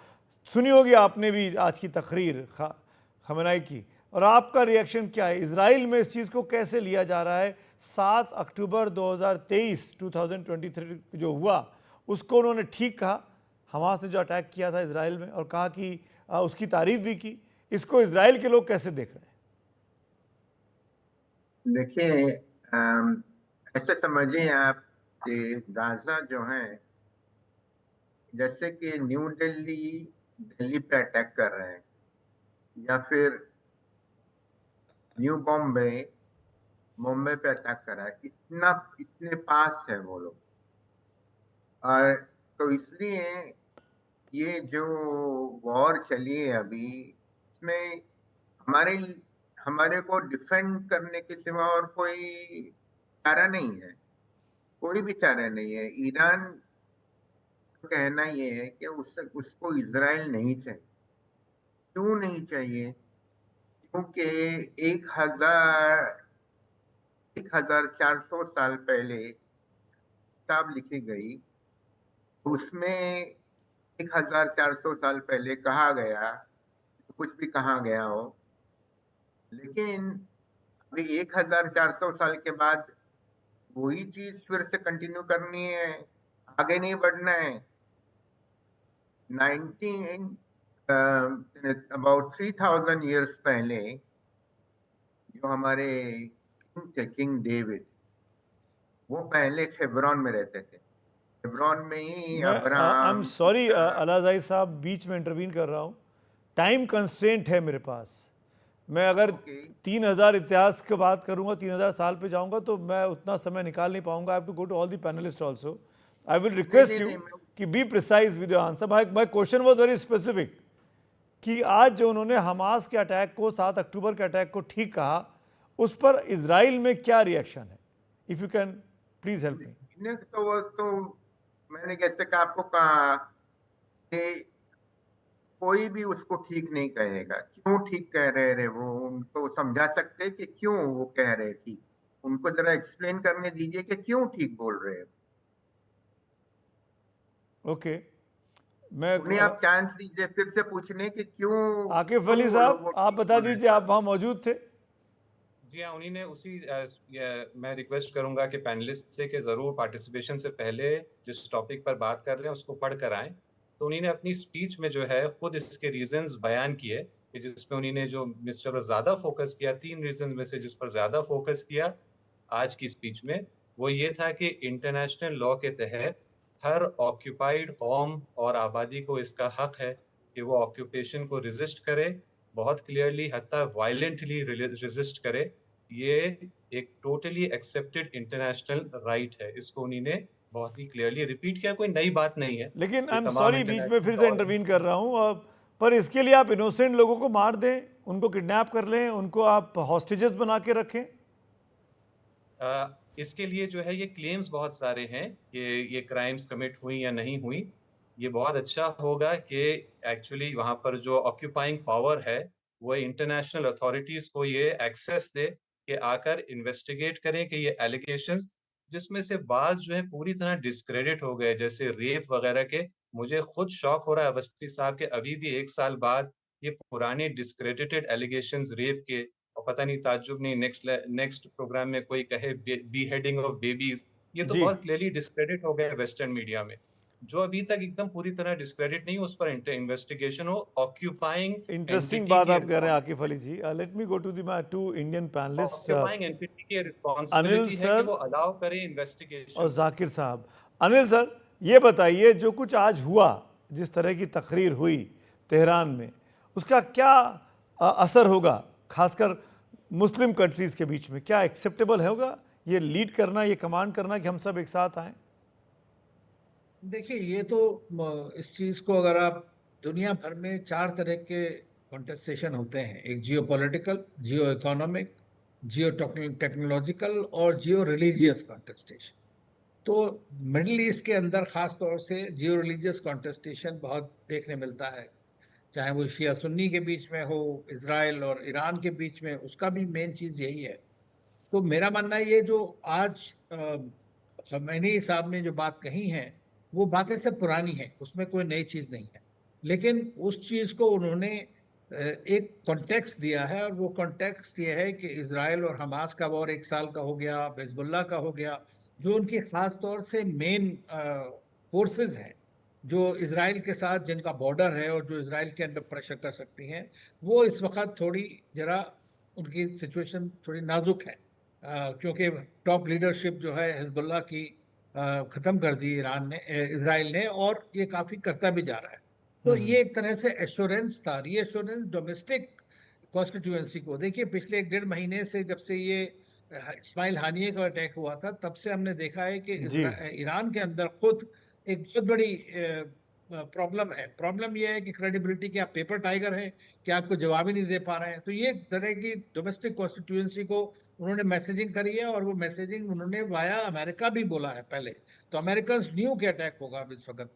सुनी होगी आपने भी आज की तकरीर खमेनाई की, और आपका रिएक्शन क्या है? इजराइल में इस चीज़ को कैसे लिया जा रहा है? 7 अक्टूबर 2023 जो हुआ उसको उन्होंने ठीक कहा, हमास ने जो अटैक किया था इजराइल में, और कहा कि उसकी तारीफ भी की। इसको इजराइल के लोग कैसे देख रहे हैं? देखिए, ऐसे समझिए आप कि गाजा जो है, जैसे कि न्यू दिल्ली पे अटैक कर रहे हैं, या फिर न्यू मुंबई पे अटैक कर रहा है, इतने पास है वो लोग। और तो इसलिए ये जो वॉर चली है अभी, इसमें हमारे को डिफेंड करने के सिवा और कोई चारा नहीं है, कोई भी चारा नहीं है। ईरान का कहना ये है कि उसको इजराइल नहीं चाहिए। क्यों नहीं चाहिए? क्योंकि 1400 साल पहले किताब लिखी गई, उसमें 1400 साल पहले कहा गया, कुछ भी कहा गया हो, लेकिन अभी 1400 साल के बाद वही चीज फिर से कंटिन्यू करनी है, आगे नहीं बढ़ना है। about 3000 years पहले जो हमारे किंग थे, किंग डेविड, वो पहले हेब्रोन में रहते थे। हेब्रोन में ही आई अब्राहम। एम सॉरी अलाजाई साहब, बीच में इंटरवीन कर रहा हूँ, टाइम कंस्ट्रेंट है मेरे पास। मैं अगर 3000 इतिहास की बात करूंगा, 3000 साल पे जाऊंगा, तो मैं उतना समय निकाल नहीं पाऊंगा। I have to go to all the panelist also. I will request you कि be precise with your answer. My question was very specific कि आज जो उन्होंने हमास के अटैक को, 7 अक्टूबर के अटैक को ठीक कहा, उस पर इजराइल में क्या रिएक्शन है? If you can please help me. तो मैंने जैसे कि आपको कहा कि कोई भी उसको ठीक नहीं कहेगा। क्यों ठीक कह रहे वो? उनको समझा सकते कि क्यों वो कह रहे ठीक। उनको जरा एक्सप्लेन करने दीजिए कि क्यों ठीक बोल रहे हैं। ओके, मैं उन्हें आप चांस दीजिए फिर से पूछने कि क्यों। आकिफ अली साहब, आप बता दीजिए, आप वहाँ मौजूद थे। जी हाँ, उन्हीं ने उसी मैं रिक्वेस्ट करूंगा कि पैनलिस्ट से कि ज़रूर पार्टिसिपेशन से पहले जिस टॉपिक पर बात कर रहे हैं उसको पढ़ कर आएँ। तो उन्हीं ने अपनी स्पीच में जो है खुद इसके रीजंस बयान किए, कि जिसमें उन्होंने जो जिस पर ज़्यादा फोकस किया, 3 रीजन में से जिस पर ज़्यादा फोकस किया आज की स्पीच में, वो ये था कि इंटरनेशनल लॉ के तहत हर ऑक्यूपाइड कौम और आबादी को इसका हक है कि वो ऑक्यूपेशन को रेजिस्ट करे, बहुत क्लियरली हत्ता वायलेंटली रेजिस्ट करे। ये एक टोटली एक्सेप्टेड इंटरनेशनल राइट है। इसको उन्हीं ने बहुत ही क्लियरली रिपीट किया, कोई नई बात नहीं है। लेकिन आई ये एम तमाम सॉरी बीच में फिर से इंटरनेशनल इंटरवीन कर रहा हूँ, पर इसके लिए आप इनोसेंट लोगों को मार दें, उनको किडनैप कर लें, उनको आप हॉस्टेजेस बना के रखें। इसके लिए जो है ये क्लेम्स बहुत सारे हैं कि ये क्राइम्स कमिट हुई या नहीं हुई। ये बहुत अच्छा होगा कि एक्चुअली वहाँ पर जो ऑक्यूपाइंग पावर है वो इंटरनेशनल अथॉरिटीज को ये एक्सेस दे कि आकर इन्वेस्टिगेट करें कि ये एलिगेशंस, जिसमें से बाज जो है पूरी तरह डिस्क्रेडिट हो गए, जैसे रेप वगैरह के। मुझे खुद शौक हो रहा है अवस्थी साहब के अभी भी 1 साल बाद ये पुराने डिस्क्रेडिटेड एलिगेशंस रेप के, और पता नहीं ताज्जुब नहीं नेक्स्ट प्रोग्राम में कोई कहे बीहेडिंग ऑफ बेबीज, ये तो जी, बहुत क्लियरली डिस्क्रेडिट हो गया वेस्टर्न मीडिया में। जो अभी तक एकदम पूरी तरह डिस्क्रेडिट नहीं, उस पर इन्वेस्टिगेशन हो, ऑक्यूपाइंग इंटरेस्टिंग एंटिटी बात की आप कह रहे हैं Akif Ali ji. Let me go to the my two Indian panelist, occupying entity की अनिल रिस्पॉन्सिबिलिटी है कि सर वो अलाउ करे और इन्वेस्टिगेशन। जाकिर साहब। अनिल सर, ये बताइए जो कुछ आज हुआ, जिस तरह की तकरीर हुई तेहरान में, उसका क्या असर होगा खासकर मुस्लिम कंट्रीज़ के बीच में? क्या एक्सेप्टेबल होगा ये लीड करना, ये कमांड करना कि हम सब एक साथ आएँ? देखिए, ये तो इस चीज को अगर आप दुनिया भर में 4 तरह के कॉन्टेस्टेशन होते हैं, एक जियोपॉलिटिकल, जियो इकोनॉमिक, जियो टेक्नोलॉजिकल और जियो रिलीजियस कॉन्टेस्टेशन। तो मिडिल ईस्ट के अंदर खास तौर से जियो रिलीजियस कॉन्टेस्टेशन बहुत देखने मिलता है, चाहे वो शिया सुन्नी के बीच में हो, इजराइल और ईरान के बीच में, उसका भी मेन चीज यही है। तो मेरा मानना है ये जो आज खमैनी साहब ने जो बात कही है, वो बातें सब पुरानी हैं, उसमें कोई नई चीज नहीं है, लेकिन उस चीज को उन्होंने एक कॉन्टेक्स्ट दिया है, और वो कॉन्टेक्स्ट ये है कि इजराइल और हमास का वॉर 1 साल का हो गया, हिजबुल्लाह का हो गया, जो उनकी खास तौर से मेन फोर्सेस हैं जो इजराइल के साथ जिनका बॉर्डर है और जो इजराइल के अंदर प्रेशर कर सकती हैं, वो इस वक्त थोड़ी जरा उनकी सिचुएशन थोड़ी नाजुक है, क्योंकि टॉप लीडरशिप जो है हिजबुल्लाह की ख़त्म कर दी इजराइल ने, और ये काफ़ी करता भी जा रहा है। तो ये एक तरह से एश्योरेंस था, रीएश्योरेंस डोमेस्टिक कॉन्स्टिट्यूएंसी को। देखिए, पिछले 1-1.5 महीने से जब से ये इस्माइल हानिये का अटैक हुआ था, तब से हमने देखा है कि ईरान के अंदर खुद एक बहुत बड़ी प्रॉब्लम है। प्रॉब्लम यह है कि क्रेडिबिलिटी के, आप पेपर टाइगर हैं कि आपको जवाब ही नहीं दे पा रहे हैं। तो ये तरह की डोमेस्टिक कॉन्स्टिट्यूएंसी को उन्होंने मैसेजिंग करी है, और वो मैसेजिंग उन्होंने वाया अमेरिका भी बोला है पहले। तो अमेरिकन न्यू के अटैक होगा अब इस वक्त।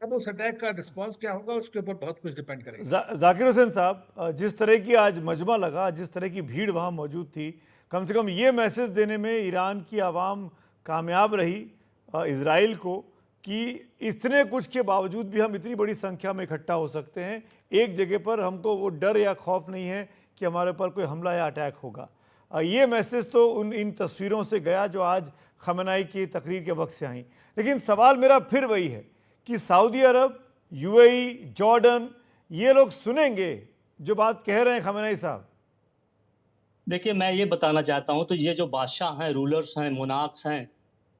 अब उस अटैक का रिस्पांस क्या होगा उसके ऊपर बहुत कुछ डिपेंड करेगा। जाकिर हुसैन साहब, जिस तरह की आज मजमा लगा, जिस तरह की भीड़ वहाँ मौजूद थी, कम से कम ये मैसेज देने में ईरान की आवाम कामयाब रही इजराइल को कि इतने कुछ के बावजूद भी हम इतनी बड़ी संख्या में इकट्ठा हो सकते हैं एक जगह पर, हमको वो डर या खौफ नहीं है कि हमारे पर कोई हमला या अटैक होगा। ये मैसेज तो इन तस्वीरों से गया जो आज खमेनी की तकरीर के वक्त से आई। लेकिन सवाल मेरा फिर वही है कि सऊदी अरब, यूएई, जॉर्डन, ये लोग सुनेंगे जो बात कह रहे हैं खमेनी साहब? देखिए, मैं ये बताना चाहता हूँ, तो ये जो बादशाह हैं, रूलर्स हैं, मोनार्क्स हैं,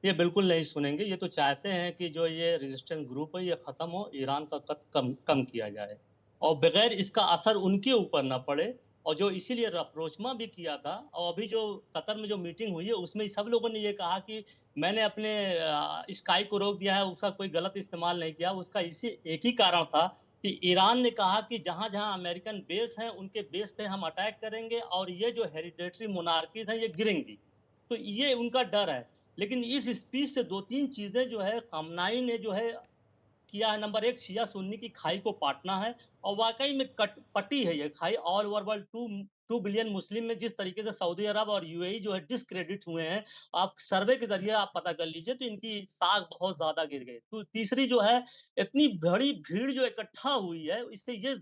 ये बिल्कुल नहीं सुनेंगे। ये तो चाहते हैं कि जो ये रेजिस्टेंस ग्रुप है ये ख़त्म हो, ईरान का कद कम किया जाए, और बगैर इसका असर उनके ऊपर ना पड़े। और जो इसीलिए अप्रोचमा भी किया था, और अभी जो कतर में जो मीटिंग हुई है उसमें सब लोगों ने ये कहा कि मैंने अपने स्काई को रोक दिया है, उसका कोई गलत इस्तेमाल नहीं किया। उसका इसी एक ही कारण था कि ईरान ने कहा कि जहाँ-जहाँ अमेरिकन बेस हैं उनके बेस पे हम अटैक करेंगे, और ये जो हेरिडेटरी मोनार्कीज हैं ये गिरेंगी। तो ये उनका डर है। लेकिन इस स्पीच से 2-3 चीज़ें जो है खमेनी ने जो है किया है। नंबर 1, शिया सुन्नी की खाई को पाटना है, और वाकई में पटी है ये खाई। ऑल ओवर वर्ल्ड 2 बिलियन मुस्लिम में जिस तरीके से सऊदी अरब और यूएई जो है डिस्क्रेडिट हुए हैं, आप सर्वे के जरिए आप पता कर लीजिए, तो इनकी साख बहुत ज़्यादा गिर गई। तो तीसरी जो है, इतनी बड़ी भीड़ जो इकट्ठा हुई है, इससे ये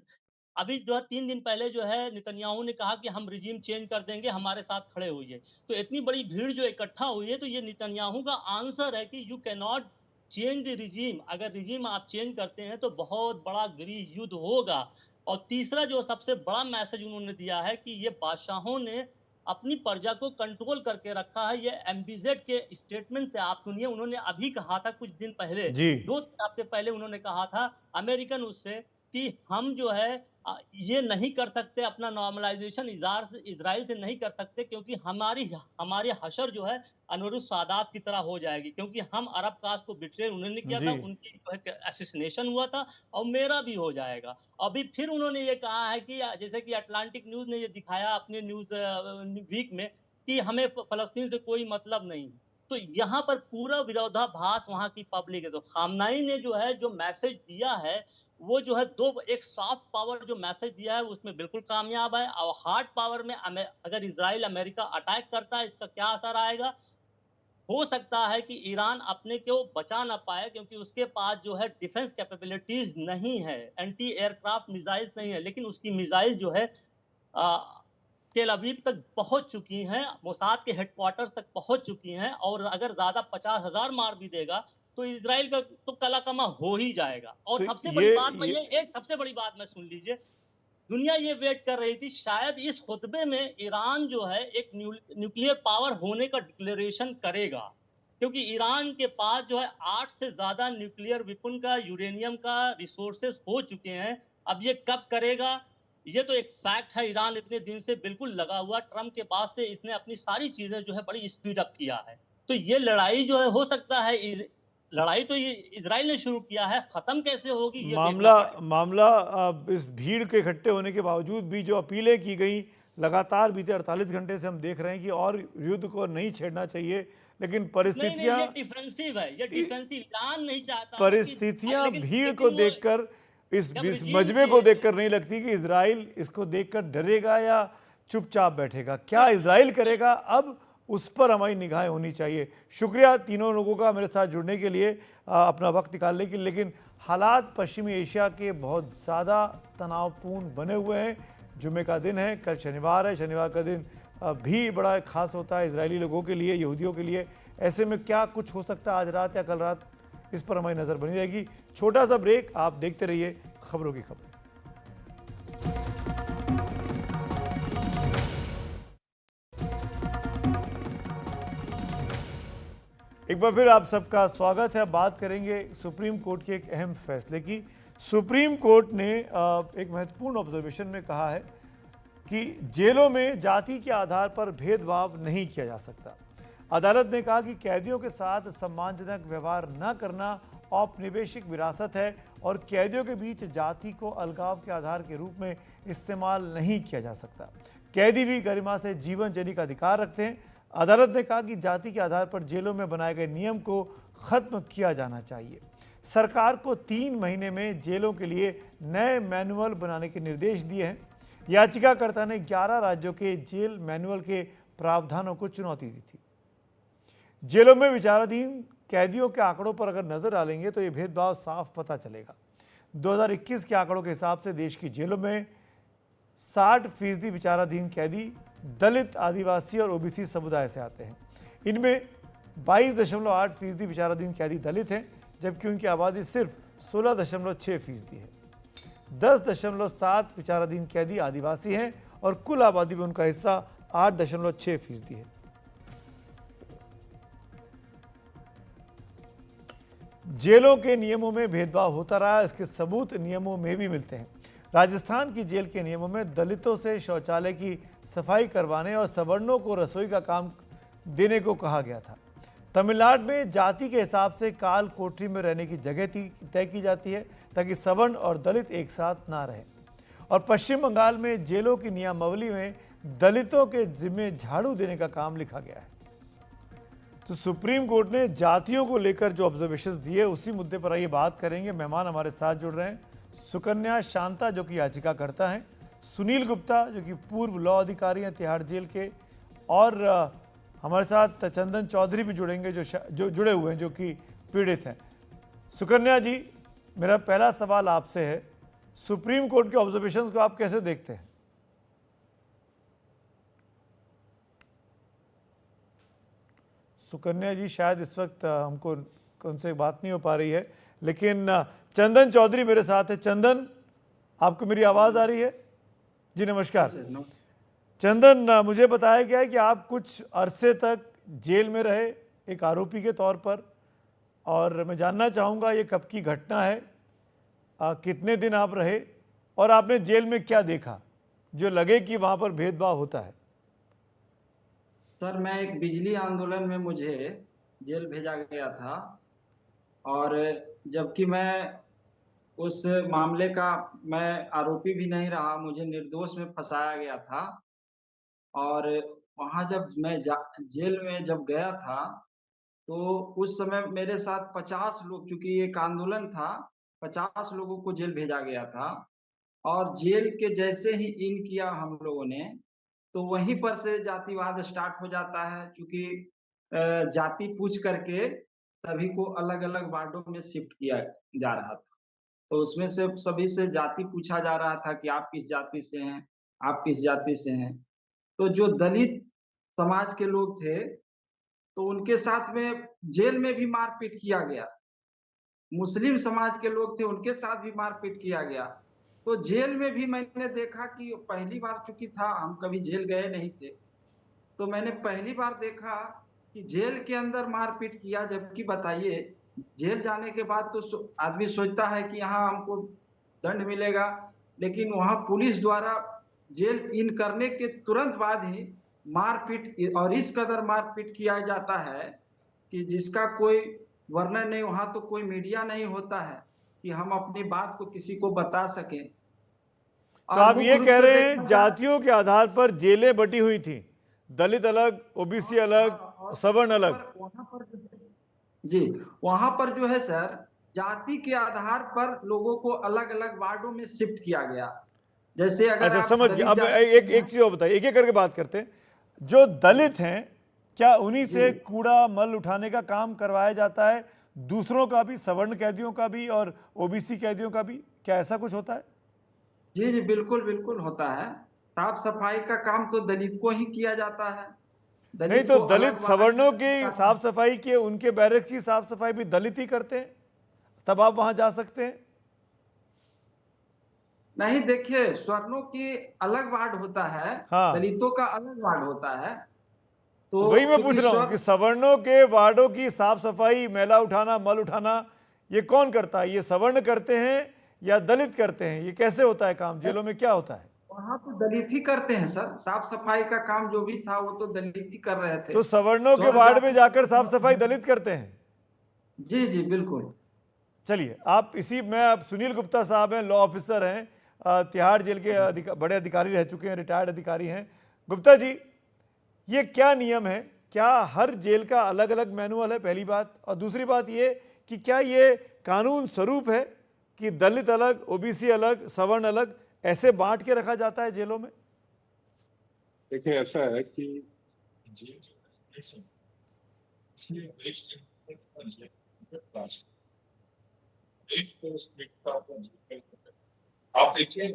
अभी जो है 3 दिन पहले जो है नेतन्याहू ने कहा कि हम रिजीम चेंज कर देंगे, हमारे साथ खड़े होइए। तो इतनी बड़ी भीड़ जो इकट्ठा हुई है, तो ये नेतन्याहू का आंसर है कि you can not change the regime. अगर रिजीम आप चेंज करते हैं तो बहुत बड़ा गृह युद्ध होगा। और तीसरा जो सबसे बड़ा मैसेज उन्होंने दिया है कि ये बादशाहों ने अपनी प्रजा को कंट्रोल करके रखा है। ये एमबीजेड के स्टेटमेंट से आप सुनिए, उन्होंने अभी कहा था कुछ दिन पहले, जी 2 हफ्ते पहले उन्होंने कहा था अमेरिकन उससे कि हम जो है ये नहीं कर सकते, अपना नॉर्मलाइजेशन इजराइल से नहीं कर सकते, क्योंकि हमारी हशर जो है अनुरूप सादात की तरह हो जाएगी, क्योंकि हम अरब कास्ट को बिट्रे उन्होंने किया था, जी। उनकी जो है असैसिनेशन हुआ था, और मेरा भी हो जाएगा। अभी फिर उन्होंने ये कहा है कि जैसे कि अटलांटिक न्यूज ने ये दिखाया अपने न्यूज वीक में कि हमें फलस्तीन से कोई मतलब नहीं। तो यहाँ पर पूरा विरोधाभास वहाँ की पब्लिक है। तो खामनाई ने जो है जो मैसेज दिया है, वो जो है एक सॉफ्ट पावर जो मैसेज दिया है उसमें बिल्कुल कामयाब है। और हार्ड पावर में अगर इजराइल अमेरिका अटैक करता है, इसका क्या असर आएगा? हो सकता है कि ईरान अपने को बचा ना पाए, क्योंकि उसके पास जो है डिफेंस कैपेबिलिटीज नहीं है, एंटी एयरक्राफ्ट मिसाइल्स नहीं है, लेकिन उसकी मिसाइल जो है तेल अवीव तक पहुंच चुकी हैं, मोसाद के हेडक्वार्टर तक पहुंच चुकी हैं, और अगर ज्यादा 50,000 मार भी देगा तो इजराइल का तो कलाकमा हो ही जाएगा। और तो सबसे बड़ी बात ये एक सबसे बड़ी बात मैं सुन लीजिए, दुनिया ये वेट कर रही थी शायद इस खुतबे में ईरान जो है एक न्यूक्लियर पावर होने का डिक्लेरेशन करेगा, क्योंकि ईरान के पास जो है 8 से ज्यादा न्यूक्लियर वेपन का, यूरेनियम का रिसोर्सेस हो चुके हैं। अब ये कब करेगा, ये तो एक फैक्ट है। ईरान इतने दिन से बिल्कुल लगा हुआ, ट्रम्प के बाद से इसने अपनी सारी चीजें जो है बड़ी स्पीड अप किया है। तो ये लड़ाई जो है हो सकता है, लड़ाई तो ये इजराइल ने शुरू किया है, खत्म कैसे होगी ये मामला इस भीड़ के इकट्ठे होने के बावजूद भी जो अपीलें की गई लगातार बीते 48 घंटे से हम देख रहे हैं कि और युद्ध को नहीं छेड़ना चाहिए, लेकिन परिस्थितियां ये डिफेंसिव है, ये डिफेंसिव ईरान नहीं चाहता। परिस्थितियां भीड़ को देखकर, इस मजमे को देखकर नहीं लगती कि इजराइल इसको देखकर डरेगा या चुपचाप बैठेगा। क्या इजराइल करेगा अब, उस पर हमारी निगाहें होनी चाहिए। शुक्रिया तीनों लोगों का मेरे साथ जुड़ने के लिए, अपना वक्त निकालने के लिए। लेकिन हालात पश्चिमी एशिया के बहुत ज़्यादा तनावपूर्ण बने हुए हैं। जुमे का दिन है, कल शनिवार है, शनिवार का दिन भी बड़ा खास होता है इजरायली लोगों के लिए, यहूदियों के लिए। ऐसे में क्या कुछ हो सकता है आज रात या कल रात, इस पर हमारी नज़र बनी रहेगी। छोटा सा ब्रेक, आप देखते रहिए खबरों की खबर। एक बार फिर आप सबका स्वागत है। बात करेंगे सुप्रीम कोर्ट के एक अहम फैसले की। सुप्रीम कोर्ट ने एक महत्वपूर्ण ऑब्जर्वेशन में कहा है कि जेलों में जाति के आधार पर भेदभाव नहीं किया जा सकता। अदालत ने कहा कि कैदियों के साथ सम्मानजनक व्यवहार न करना औपनिवेशिक विरासत है और कैदियों के बीच जाति को अलगाव के आधार के रूप में इस्तेमाल नहीं किया जा सकता। कैदी भी गरिमा से जीवन जीने का अधिकार रखते हैं। अदालत ने कहा कि जाति के आधार पर जेलों में बनाए गए नियम को खत्म किया जाना चाहिए। सरकार को 3 महीने में जेलों के लिए नए मैनुअल बनाने के निर्देश दिए हैं। याचिकाकर्ता ने 11 राज्यों के जेल मैनुअल के प्रावधानों को चुनौती दी थी। जेलों में विचाराधीन कैदियों के आंकड़ों पर अगर नजर डालेंगे तो ये भेदभाव साफ पता चलेगा। 2021 के आंकड़ों के हिसाब से देश की जेलों में 60% विचाराधीन कैदी दलित, आदिवासी और ओबीसी समुदाय से आते हैं। इनमें 22.8% विचाराधीन कैदी दलित हैं, जबकि उनकी आबादी सिर्फ 16.6% है। 10.7 विचाराधीन कैदी आदिवासी हैं और कुल आबादी में उनका हिस्सा 8.6% है। जेलों के नियमों में भेदभाव होता रहा, इसके सबूत नियमों में भी मिलते हैं। राजस्थान की जेल के नियमों में दलितों से शौचालय की सफाई करवाने और सवर्णों को रसोई का काम देने को कहा गया था। तमिलनाडु में जाति के हिसाब से काल कोठरी में रहने की जगह तय की जाती है ताकि सवर्ण और दलित एक साथ ना रहें। और पश्चिम बंगाल में जेलों की नियमावली में दलितों के जिम्मे झाड़ू देने का काम लिखा गया है। तो सुप्रीम कोर्ट ने जातियों को लेकर जो ऑब्जर्वेशंस दिए, उसी मुद्दे पर आइए बात करेंगे। मेहमान हमारे साथ जुड़ रहे हैं, सुकन्या शांता जो कि याचिकाकर्ता हैं, सुनील गुप्ता जो कि पूर्व लॉ अधिकारी हैं तिहाड़ जेल के, और हमारे साथ चंदन चौधरी भी जुड़ेंगे जो जुड़े हुए हैं, जो कि पीड़ित हैं। सुकन्या जी, मेरा पहला सवाल आपसे है, सुप्रीम कोर्ट के ऑब्जर्वेशंस को आप कैसे देखते हैं? सुकन्या जी शायद इस वक्त हमको उनसे बात नहीं हो पा रही है, लेकिन चंदन चौधरी मेरे साथ है। चंदन, आपको मेरी आवाज़ आ रही है? जी नमस्कार। चंदन, मुझे बताया गया है कि आप कुछ अरसे तक जेल में रहे एक आरोपी के तौर पर, और मैं जानना चाहूँगा ये कब की घटना है, कितने दिन आप रहे और आपने जेल में क्या देखा जो लगे कि वहां पर भेदभाव होता है? सर, मैं एक बिजली आंदोलन में मुझे जेल भेजा गया था, और जबकि मैं उस मामले का मैं आरोपी भी नहीं रहा, मुझे निर्दोष में फंसाया गया था। और वहाँ जब मैं जेल में जब गया था, तो उस समय मेरे साथ 50 लोग, चूँकि एक आंदोलन था, 50 लोगों को जेल भेजा गया था। और जेल के जैसे ही इन किया हम लोगों ने, तो वहीं पर से जातिवाद स्टार्ट हो जाता है, क्योंकि जाति पूछ करके सभी को अलग-अलग वार्डों में शिफ्ट किया जा रहा था। तो उसमें से सभी से जाति पूछा जा रहा था कि आप किस जाति से हैं, आप किस जाति से हैं। तो जो दलित समाज के लोग थे, तो उनके साथ में जेल में भी मारपीट किया गया। मुस्लिम समाज के लोग थे, उनके साथ भी मारपीट किया गया। तो जेल में भी मैंने देखा कि पहली बार, चूँकि था, हम कभी जेल गए नहीं थे, तो मैंने पहली बार देखा कि जेल के अंदर मारपीट किया। जबकि बताइए, जेल जाने के बाद तो आदमी सोचता है कि यहाँ हमको दंड मिलेगा, लेकिन वहाँ पुलिस द्वारा जेल इन करने के तुरंत बाद ही मारपीट, और इस कदर मारपीट किया जाता है कि जिसका कोई वर्णन नहीं। वहाँ तो कोई मीडिया नहीं होता है कि हम अपनी बात को किसी को बता सकें। तो आप ये कह रहे हैं जातियों के आधार पर जेलें बटी हुई थी, दलित अलग, ओबीसी अलग, सवर्ण अलग? वहाँ पर जी, वहाँ पर जो है सर, जाति के आधार पर लोगों को अलग-अलग वार्डों में शिफ्ट किया गया। जैसे अगर अच्छा, आप समझ गया। अब एक चीज और बताइए, एक एक करके बात करते हैं। जो दलित हैं, क्या उन्हीं से कूड़ा मल उठाने का काम करवाया जाता है, दूसरों का भी, सवर्ण कैदियों का भी और ओबीसी कैदियों का भी? क्या ऐसा कुछ होता है? जी, जी, बिल्कुल, बिल्कुल होता है। साफ सफाई का काम तो दलित को ही किया जाता है। नहीं तो को दलित अलग सवर्णों वार्ड की साफ सफाई की, उनके बैरक की साफ सफाई भी दलित ही करते हैं, तब आप वहां जा सकते हैं? नहीं, देखिए, स्वर्णों की अलग वार्ड होता है, हाँ। दलितों का अलग वार्ड होता है। तो वही मैं पूछ चूंकि रहा हूं कि सवर्णों के वार्डों की साफ सफाई, मैला उठाना, मल उठाना, ये कौन करता है? ये सवर्ण करते हैं या दलित करते हैं? ये कैसे होता है काम? जेलों में क्या होता है? वहाँ तो दलित ही करते हैं सर। साफ सफाई का काम जो भी था वो तो दलित ही कर रहे थे। तो सवर्णों के वार्ड में जाकर साफ सफाई दलित करते हैं? जी, जी, बिल्कुल। चलिए, आप मैं आप सुनील गुप्ता साहब हैं, लॉ ऑफिसर हैं, तिहाड़ जेल के बड़े अधिकारी रह चुके हैं, रिटायर्ड अधिकारी हैं। गुप्ता जी, ये क्या नियम है? क्या हर जेल का अलग अलग मैनुअल है? पहली बात। और दूसरी बात ये कि क्या ये कानून स्वरूप है कि दलित अलग, ओबीसी अलग, सवर्ण अलग, ऐसे बांट के रखा जाता है जेलों में? देखिए, ऐसा है कि आप देखिए,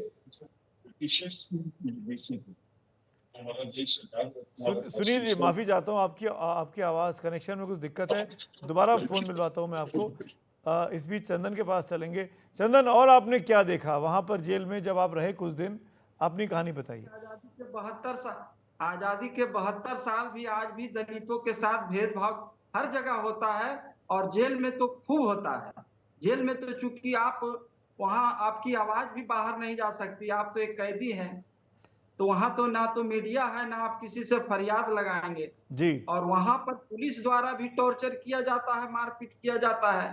सुनील जी, माफी चाहता हूँ, आपकी आवाज कनेक्शन में कुछ दिक्कत है, दोबारा फोन मिलवाता हूँ मैं आपको। इस बीच चंदन के पास चलेंगे। चंदन, और आपने क्या देखा वहां पर जेल में जब आप रहे कुछ दिन? अपनी कहानी बताइए। आजादी के 72 साल भी आज भी दलितों के साथ भेदभाव हर जगह होता है, और जेल में तो खूब होता है। जेल में तो चूंकि आप वहाँ आपकी आवाज भी बाहर नहीं जा सकती, आप तो एक कैदी हैं, तो वहाँ तो ना तो मीडिया है, ना आप किसी से फरियाद लगाएंगे जी। और वहाँ पर पुलिस द्वारा भी टॉर्चर किया जाता है, मारपीट किया जाता है।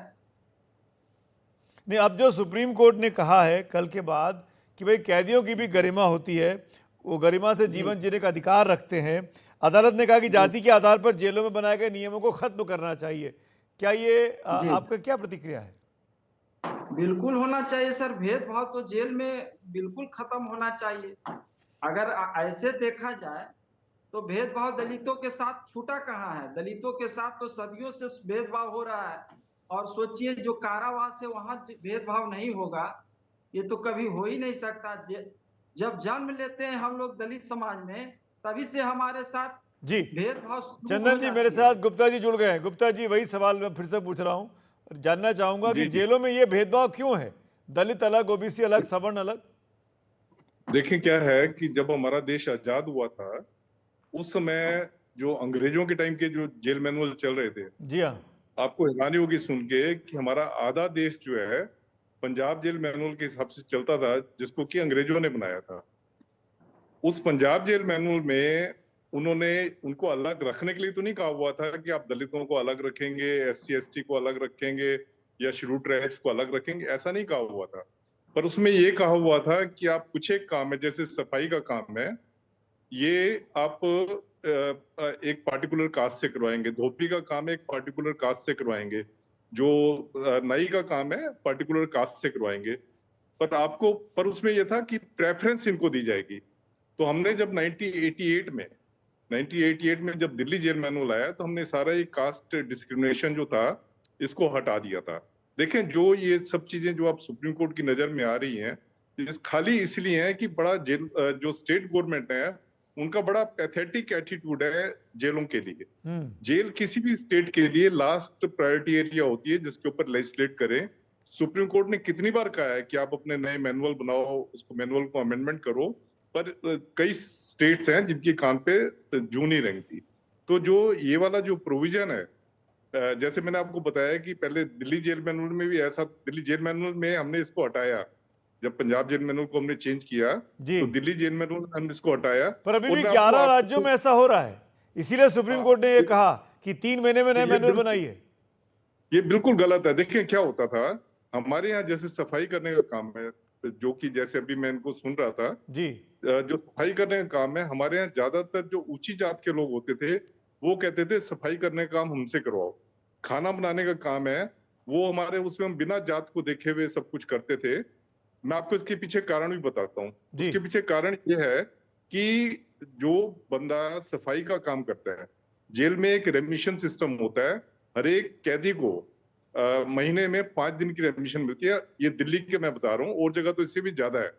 नहीं, अब जो सुप्रीम कोर्ट ने कहा है कल के बाद कि भाई कैदियों की भी गरिमा होती है, वो गरिमा से जीवन जीने का अधिकार रखते हैं। अदालत ने कहा कि जाति के आधार पर जेलों में बनाए गए नियमों को खत्म करना चाहिए। क्या ये आपका क्या प्रतिक्रिया है? बिल्कुल होना चाहिए सर, भेदभाव तो जेल में बिल्कुल खत्म होना चाहिए। अगर ऐसे देखा जाए तो भेदभाव दलितों के साथ छूटा कहाँ है? दलितों के साथ तो सदियों से भेदभाव हो रहा है। और सोचिए, जो कारावास है वहां भेदभाव नहीं होगा, ये तो कभी हो ही नहीं सकता। जब जन्म लेते हैं हम लोग दलित समाज में, तभी से हमारे साथ जी भेदभाव। चंदन जी, मेरे साथ गुप्ता जी जुड़ गए हैं। गुप्ता जी, वही सवाल मैं फिर से पूछ रहा हूँ, जानना चाहूंगा कि जेलों में ये भेदभाव क्यों है? दलित अलग, ओबीसी अलग, सवर्ण अलग। देखिए, क्या है कि जब हमारा देश आजाद हुआ था, उस समय जो अंग्रेजों के टाइम के जो जेल मैनुअल चल रहे थे, जी हाँ, आपको हैरानी होगी सुन के कि हमारा आधा देश जो है पंजाब जेल मैनुअल के हिसाब से चलता था, जिसको कि अंग्रेजों ने बनाया था। उस पंजाब जेल मैनुअल में उन्होंने उनको अलग रखने के लिए तो नहीं कहा हुआ था कि आप दलितों को अलग रखेंगे, SC ST को अलग रखेंगे या शेड्यूल्ड ट्राइब्स को अलग रखेंगे, ऐसा नहीं कहा हुआ था। पर उसमें ये कहा हुआ था कि आप कुछ एक काम है, जैसे सफाई का काम है, ये आप एक पार्टिकुलर कास्ट से करवाएंगे, धोबी का काम है एक पार्टिकुलर कास्ट से करवाएंगे, जो नाई का काम है पार्टिकुलर कास्ट से करवाएंगे। पर उसमें यह था कि प्रेफरेंस इनको दी जाएगी। तो हमने जब 1988 में जब दिल्ली जेल मैनुअल आया, तो हमने सारा ये कास्ट डिस्क्रिमिनेशन जो था इसको हटा दिया था। देखें, जो ये सब चीजें जो आप सुप्रीम कोर्ट की नजर में आ रही हैं, खाली इसलिए है कि बड़ा जेल जो स्टेट गवर्नमेंट है उनका बड़ा पैथेटिक एटीट्यूड है जेलों के लिए। जेल किसी भी स्टेट के लिए लास्ट प्रायोरिटी एरिया होती है जिसके ऊपर लेजिस्लेट करें। सुप्रीम कोर्ट ने कितनी बार कहा है कि आप अपने नए मैनुअल बनाओ, उसको मैनुअल को अमेंडमेंट करो, पर कई स्टेट्स हैं जिनकी कान पे जू नहीं रेंगती। तो जो ये वाला जो प्रोविजन है, जैसे मैंने आपको बताया कि पहले दिल्ली जेल मैनुअल में भी ऐसा, दिल्ली जेल मैनुअल में हमने इसको हटाया, जब पंजाब जेल मैनुअल को हमने चेंज किया तो दिल्ली जेल मैनुअल में हमने इसको हटाया। पर अभी भी 11 राज्यों में ऐसा हो रहा है, इसीलिए सुप्रीम कोर्ट ने ये कहा कि 3 महीने में नए मैनुअल बनाइए। ये बिल्कुल गलत है। देखिए क्या होता था, हमारे यहाँ जैसे सफाई करने का काम है, जो कि जैसे अभी मैं इनको सुन रहा था जी, जो सफाई करने का काम है, हमारे यहाँ ज्यादातर जो ऊंची जात के लोग होते थे वो कहते थे सफाई करने का काम हमसे करवाओ। खाना बनाने का काम है वो हमारे, उसमें हम बिना जात को देखे हुए सब कुछ करते थे। मैं आपको इसके पीछे कारण भी बताता हूँ। इसके पीछे कारण ये है कि जो बंदा सफाई का काम करता है, जेल में एक रेमिशन सिस्टम होता है, हर एक कैदी को महीने में 5 दिन की रेमिशन मिलती है। ये दिल्ली के मैं बता रहा हूँ, और जगह तो इससे भी ज्यादा है।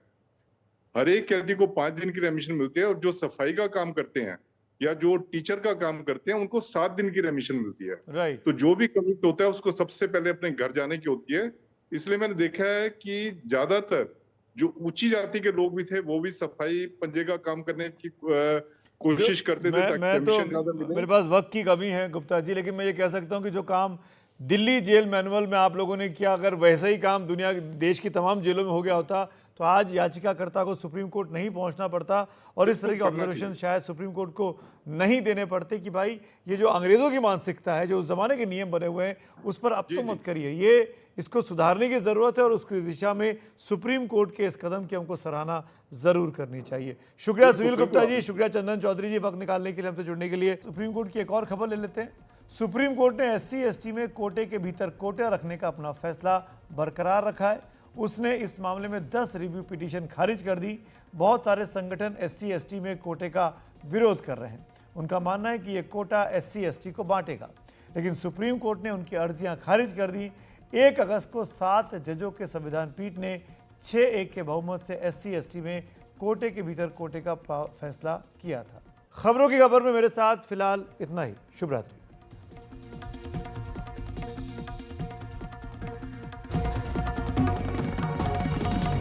हर एक कैदी को 5 दिन की रेमिशन मिलती है, और जो सफाई का काम करते हैं या जो टीचर का काम करते हैं उनको 7 दिन की रेमिशन मिलती है। राइट। तो जो भी कमिट होता है उसको सबसे पहले अपने घर जाने की होती है। इसलिए मैंने देखा है कि ज्यादातर जो ऊंची जाति के लोग भी थे वो भी सफाई पंजे का काम करने की कोशिश करते थे ताकि कमीशन ज्यादा मिले। मेरे पास वक्त की कमी है गुप्ता जी, लेकिन मैं ये कह सकता हूँ कि जो काम दिल्ली जेल मैनुअल में आप लोगों ने किया, अगर वैसा ही काम दुनिया देश की तमाम जेलों में हो गया होता तो आज याचिकाकर्ता को सुप्रीम कोर्ट नहीं पहुंचना पड़ता, और इस तरह के ऑब्जर्वेशन शायद सुप्रीम कोर्ट को नहीं देने पड़ते कि भाई ये जो अंग्रेजों की मानसिकता है, जो उस जमाने के नियम बने हुए हैं, उस पर अब तो मत करिए। ये इसको सुधारने की ज़रूरत है, और उसकी दिशा में सुप्रीम कोर्ट के इस कदम की हमको सराहना ज़रूर करनी चाहिए। शुक्रिया सुनील गुप्ता जी, शुक्रिया चंदन चौधरी जी, वक्त निकालने के लिए, हमसे जुड़ने के लिए। सुप्रीम कोर्ट की एक और खबर ले लेते हैं। सुप्रीम कोर्ट ने SC ST में कोटे के भीतर कोटे रखने का अपना फैसला बरकरार रखा है। उसने इस मामले में 10 रिव्यू पिटीशन खारिज कर दी। बहुत सारे संगठन SC ST में कोटे का विरोध कर रहे हैं। उनका मानना है कि ये कोटा SC ST को बांटेगा, लेकिन सुप्रीम कोर्ट ने उनकी अर्जियां खारिज कर दी। 1 अगस्त को 7 जजों के संविधान पीठ ने 6-1 के बहुमत से SC ST में कोटे के भीतर कोटे का फैसला किया था। खबरों की खबर में मेरे साथ फिलहाल इतना ही। शुभ रात्रि।